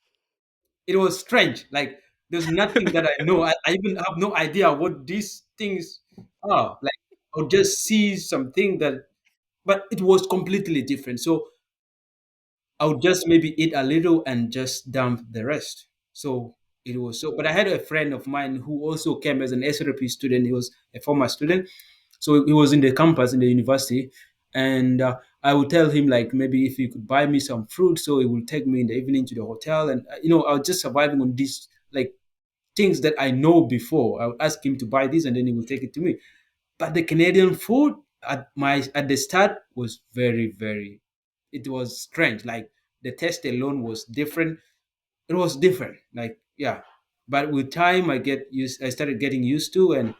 it was strange. Like, there's nothing that I know. I even have no idea what these things are. Like, I'll just see something that, but it was completely different. So I would just maybe eat a little and just dump the rest. So it was so. But I had a friend of mine who also came as an SRP student. He was a former student, so he was in the campus in the university, and I would tell him, like, maybe if he could buy me some fruit, so he will take me in the evening to the hotel, and I was just surviving on these, like, things that I know before. I would ask him to buy this, and then he will take it to me. But the Canadian food at the start was very very, it was strange. Like, the taste alone was different. It was different. Like, yeah. But with time, I started getting used to, and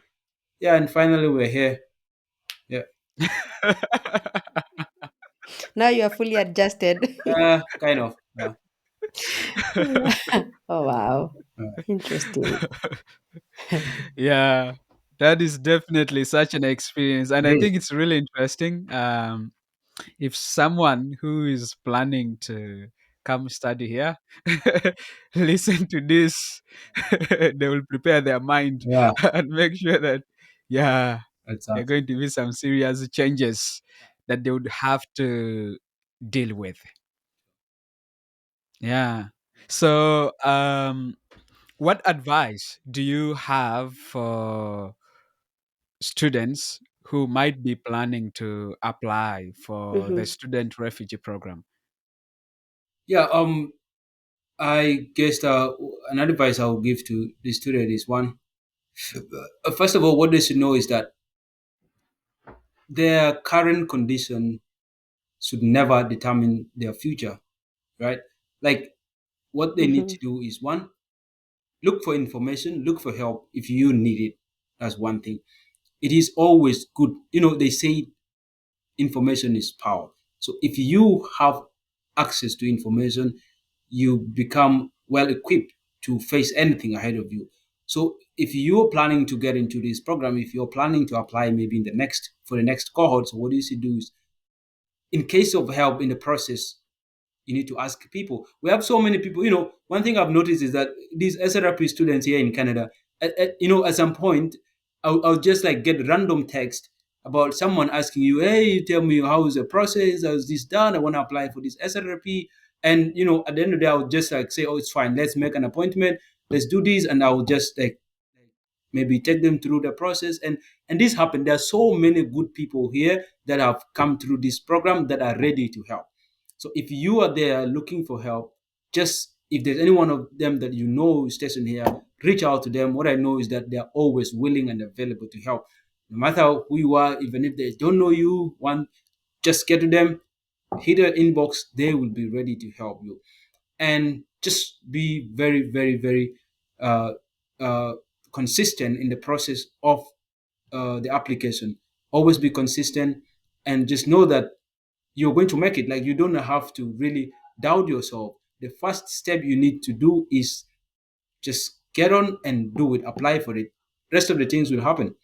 yeah, and finally we're here. Yeah. Now you are fully adjusted. Kind of. Oh, wow. Uh, Interesting. Yeah, that is definitely such an experience. And it I is. think it's really interesting. If someone who is planning to come study here listen to this, they will prepare their mind Yeah, and make sure that, yeah, there are exactly. going to be some serious changes that they would have to deal with. Yeah. So, what advice do you have for students who might be planning to apply for the Mhm. student refugee program? Yeah. I guess an advice I would give to the student is one. First of all, what they should know is that their current condition should never determine their future, right? Like what they need Mhm. to do is one, look for information, look for help if you need it. That's one thing. It is always good. They say information is power. So if you have access to information, you become well equipped to face anything ahead of you. So if you're planning to get into this program, if you're planning to apply maybe in the next for the next cohort, so what you should do is, in case of help in the process, you need to ask people. We have so many people. One thing I've noticed is that these SRP students here in Canada, at some point, I'll just like get random text about someone asking you, hey, tell me how is the process? How's this done? I want to apply for this SRP. And, at the end of the day, I'll just like say, oh, it's fine. Let's make an appointment. Let's do this. And I'll just like maybe take them through the process. And this happened. There are so many good people here that have come through this program that are ready to help. So if you are there looking for help, just if there's any one of them that you know is stationed here, reach out to them. What I know is that they're always willing and available to help. No matter who you are, even if they don't know you, one, just get to them, hit their inbox, they will be ready to help you. And just be very, very, very uh, uh, consistent in the process of the application. Always be consistent, and just know that you're going to make it. Like, you don't have to really doubt yourself. The first step you need to do is just get on and do it, apply for it. Rest of the things will happen.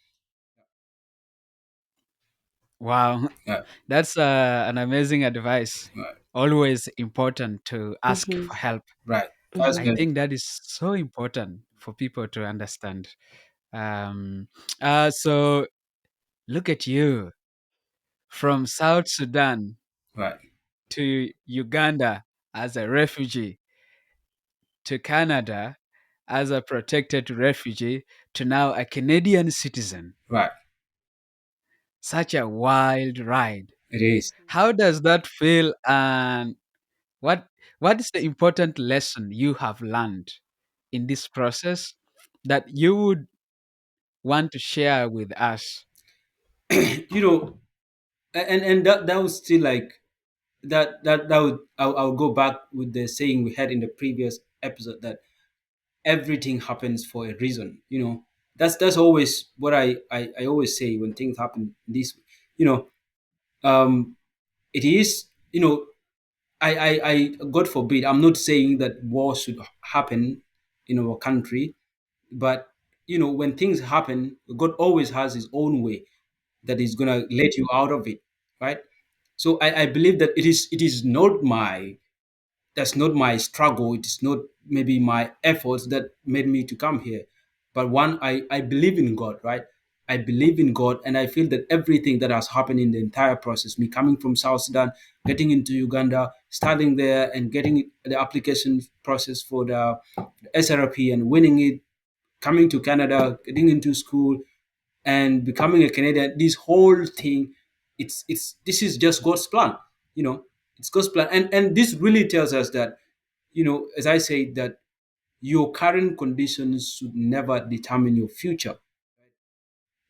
Wow, Yeah, that's an amazing advice. right, Always important to ask Mhm. for help. right. That's Mhm. I good. think that is so important for people to understand. Um, so look at you, from South Sudan Right, to Uganda as a refugee, to Canada as a protected refugee, to now a Canadian citizen. right. Such a wild ride. It is. How does that feel? And what what is the important lesson you have learned in this process that you would want to share with us? you know, and that was still like that would I'll go back with the saying we had in the previous episode, that everything happens for a reason. That's always what I always say when things happen this way. you know um it is, I God forbid, I'm not saying that war should happen in our country, but when things happen, God always has his own way that is gonna let you out of it, right? So I believe that it is not my that's not my struggle. It's not maybe my efforts that made me to come here. But one, I believe in God, right? I believe in God, and I feel that everything that has happened in the entire process, me coming from South Sudan, getting into Uganda, starting there and getting the application process for the SRP and winning it, coming to Canada, getting into school, and becoming a Canadian, this whole thing, it's this is just God's plan. You know, it's God's plan, and this really tells us that, as I say, that your current conditions should never determine your future.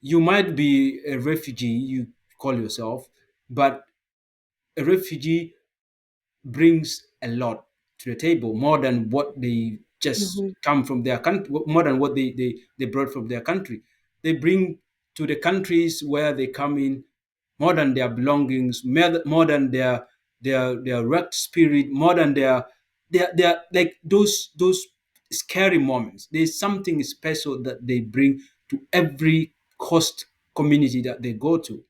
You might be a refugee, you call yourself, but a refugee brings a lot to the table, more than what they just Mhm. come from their country, more than what they brought from their country. They bring to the countries where they come in more than their belongings, more than their wrecked spirit, more than their like those scary moments. There's something special that they bring to every coast community that they go to.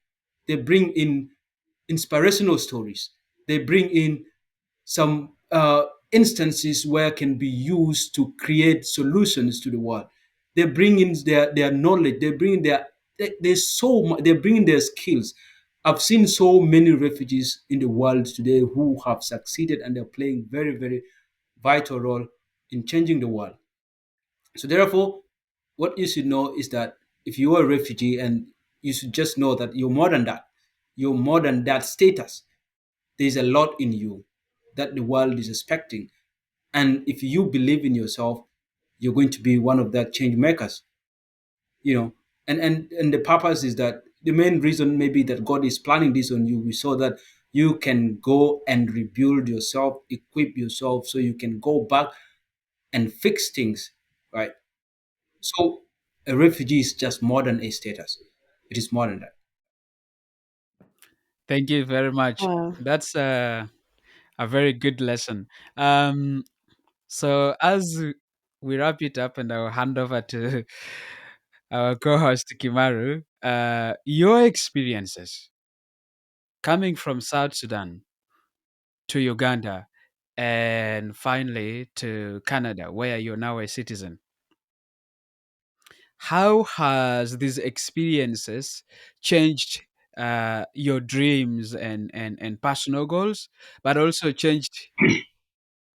They bring in inspirational stories. They bring in some instances where can be used to create solutions to the world. They bring in their knowledge. They bring in there's so much. They bring in their skills. I've seen so many refugees in the world today who have succeeded, and they're playing very, very vital role in changing the world. So therefore, what you should know is that if you are a refugee, and you should just know that you're more than that. You're more than that status. There's a lot in you that the world is expecting. And if you believe in yourself, you're going to be one of that change makers. And the purpose is that the main reason maybe that God is planning this on you is so that you can go and rebuild yourself, equip yourself, so you can go back and fix things, right? So a refugee is just more than a status. It is more than that. Thank you very much. Wow. That's a very good lesson. Um, so as we wrap it up, and I'll hand over to our co-host Kimaru, your experiences coming from South Sudan to Uganda and finally to Canada, where you're now a citizen. How has these experiences changed your dreams and personal goals, but also changed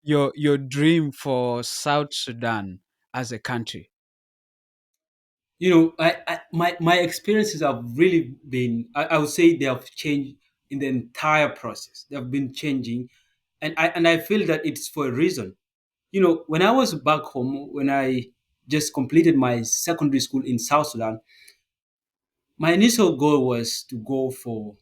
your dream for South Sudan as a country? My experiences have really been, I would say they have changed in the entire process. They have been changing, and I feel that it's for a reason. When I was back home, when I just completed my secondary school in South Sudan, my initial goal was to go for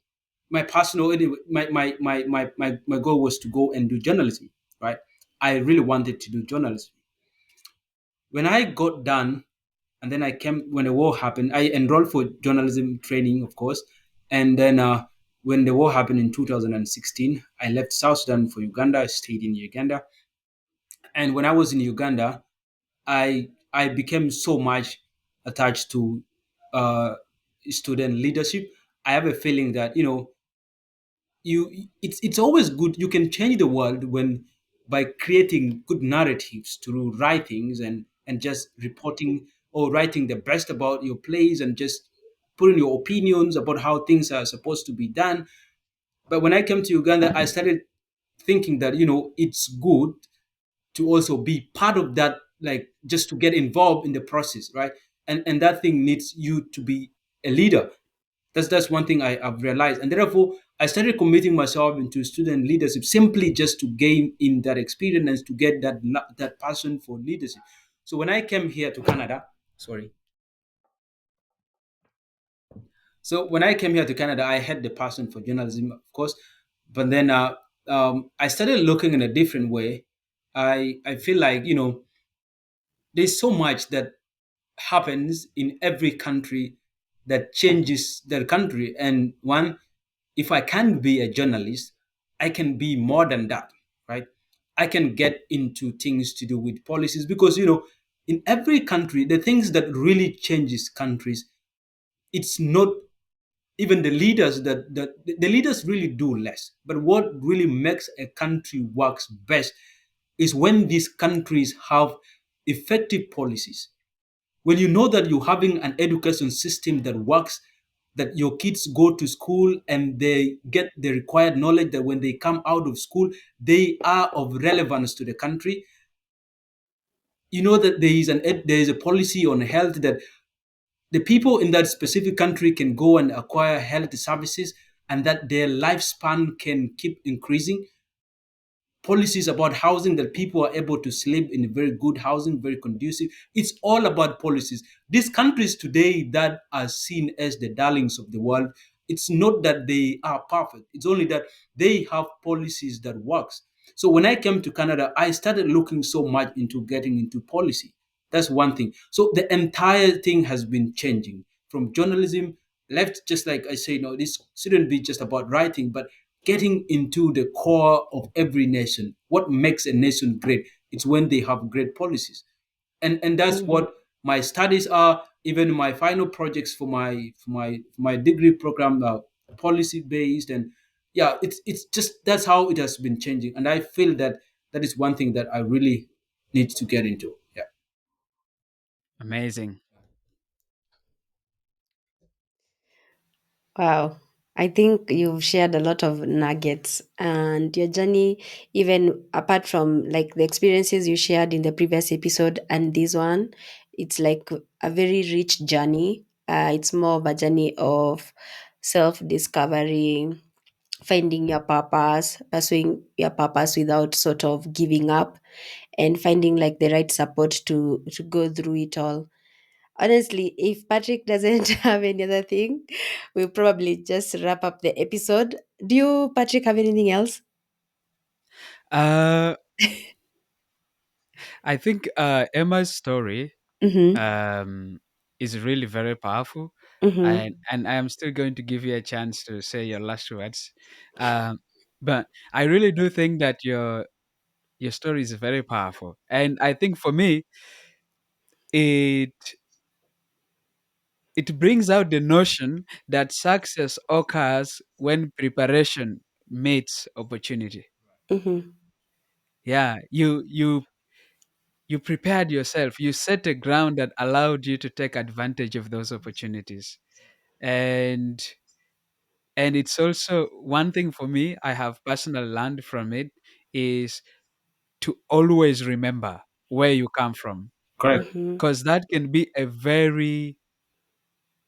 my personal, anyway, my goal was to go and do journalism, right? I really wanted to do journalism. When I got done, and then I came when the war happened, I enrolled for journalism training, of course. And then when the war happened in 2016, I left South Sudan for Uganda. I stayed in Uganda. And when I was in Uganda, I became so much attached to uh, student leadership. I have a feeling that it's always good. You can change the world when by creating good narratives through writings and just reporting or writing the best about your place and just putting your opinions about how things are supposed to be done. But when I came to Uganda, I started thinking that it's good to also be part of that, like just to get involved in the process, right? And that thing needs you to be a leader. That's one thing I've realized, and therefore I started committing myself into student leadership simply just to gain in that experience and to get that passion for leadership. So when I came here to Canada, sorry. So when I came here to Canada, I had the passion for journalism, of course, but then I started looking in a different way. I feel like there's so much that happens in every country that changes their country. And one, if I can be a journalist, I can be more than that, right? I can get into things to do with policies because in every country, the things that really changes countries, it's not even the leaders that the leaders really do less. But what really makes a country works best is when these countries have effective policies, when you know that you're having an education system that works, that your kids go to school and they get the required knowledge, that when they come out of school they are of relevance to the country. You know that there is a policy on health, that the people in that specific country can go and acquire health services, and that their lifespan can keep increasing. Policies about housing, that people are able to sleep in very good housing, very conducive. It's all about policies. These countries today that are seen as the darlings of the world, it's not that they are perfect. It's only that they have policies that works. So when I came to Canada, I started looking so much into getting into policy. That's one thing. So the entire thing has been changing from journalism left, just like I say, no, this shouldn't be just about writing, but getting into the core of every nation. What makes a nation great? It's when they have great policies, and that's Mhm. what my studies are. Even my final projects for my degree program are policy based, and yeah, it's just that's how it has been changing, and I feel that that is one thing that I really need to get into. Yeah. Amazing. Wow. I think you've shared a lot of nuggets and your journey, even apart from like the experiences you shared in the previous episode and this one, it's like a very rich journey. It's more of a journey of self discovery, finding your purpose, pursuing your purpose without sort of giving up, and finding like the right support to go through it all. Honestly, if Patrick doesn't have any other thing, we'll probably just wrap up the episode. Do you, Patrick, have anything else? Uh, I think Emma's story Mm-hmm. is really very powerful, Mm-hmm. and I am still going to give you a chance to say your last words. Um, but I really do think that your story is very powerful, and I think for me, it it brings out the notion that success occurs when preparation meets opportunity. Mm-hmm. Yeah, you prepared yourself. You set a ground that allowed you to take advantage of those opportunities. And and it's also one thing for me I have personal learned from it is to always remember where you come from, Correct. Mm-hmm. because that can be a very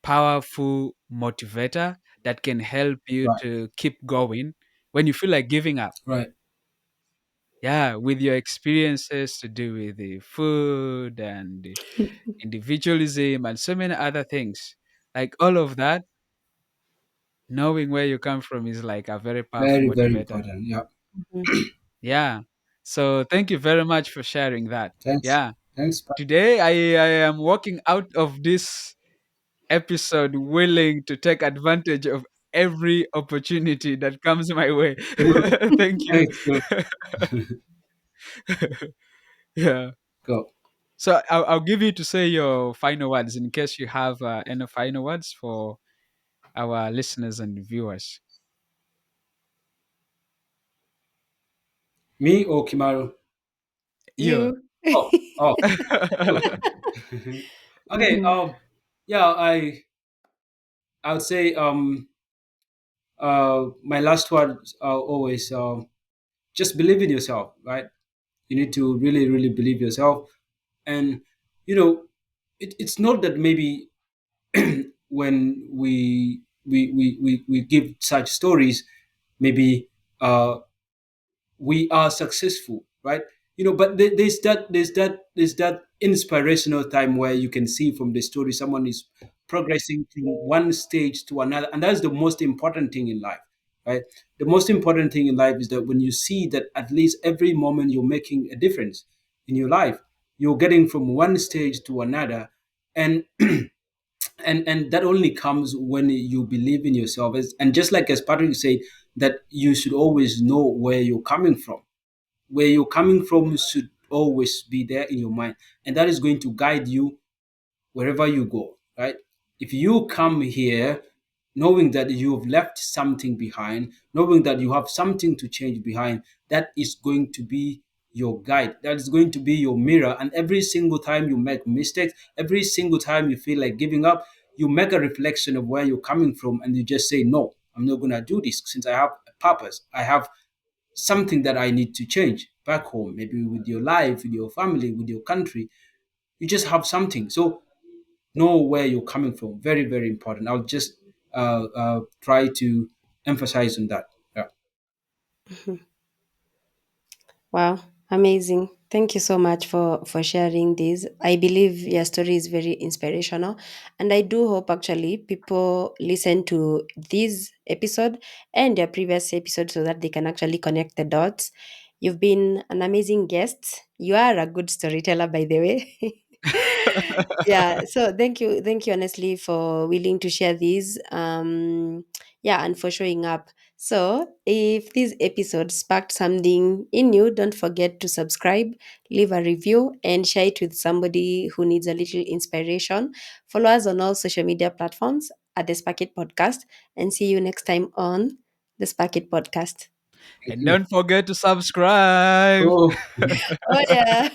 powerful motivator that can help you Right. to keep going when you feel like giving up. Right. Yeah, with your experiences to do with the food and the individualism and so many other things. Like all of that, knowing where you come from is like a very powerful Very, very motivator. important. Yeah. Yeah. So thank you very much for sharing that. Thanks. Yeah. Thanks. Today I am walking out of this episode willing to take advantage of every opportunity that comes my way. Good. Thank you. Thanks. Good. Yeah. Go. So I'll give you to say your final words in case you have any final words for our listeners and viewers. Me or Kimaru? You. You. Oh. Oh. Good. Okay. Mm-hmm. Yeah. I would say my last words are always just believe in yourself. Right. You need to really, really believe yourself, and you know, it's not that maybe when we give such stories, maybe we are successful, right? But there's that inspirational time where you can see from the story someone is progressing from one stage to another, and that's the most important thing in life, right? The most important thing in life is that when you see that at least every moment you're making a difference in your life, you're getting from one stage to another, and and that only comes when you believe in yourself. And just like as Patrick said, that you should always know where you're coming from. Where you're coming from should always be there in your mind, and that is going to guide you wherever you go, right? If you come here knowing that you've left something behind, knowing that you have something to change behind, that is going to be your guide. That is going to be your mirror. And every single time you make mistakes, every single time you feel like giving up, you make a reflection of where you're coming from and you just say, no, I'm not going to do this since I have a purpose. I have something that I need to change back home, maybe with your life, with your family, with your country. You just have something. So know where you're coming from. Very, very important. I'll just try to emphasize on that. Yeah. Wow, amazing. Thank you so much for sharing this. I believe your story is very inspirational, and I do hope actually people listen to this episode and their previous episode so that they can actually connect the dots. You've been an amazing guest. You are a good storyteller, by the way. Yeah, so thank you honestly for willing to share these yeah, and for showing up. So if this episode sparked something in you, don't forget to subscribe, leave a review, and share it with somebody who needs a little inspiration. Follow us on all social media platforms at the Spark It Podcast, and see you next time on the Spark It Podcast. Thank And you. don't forget to subscribe. Oh yeah.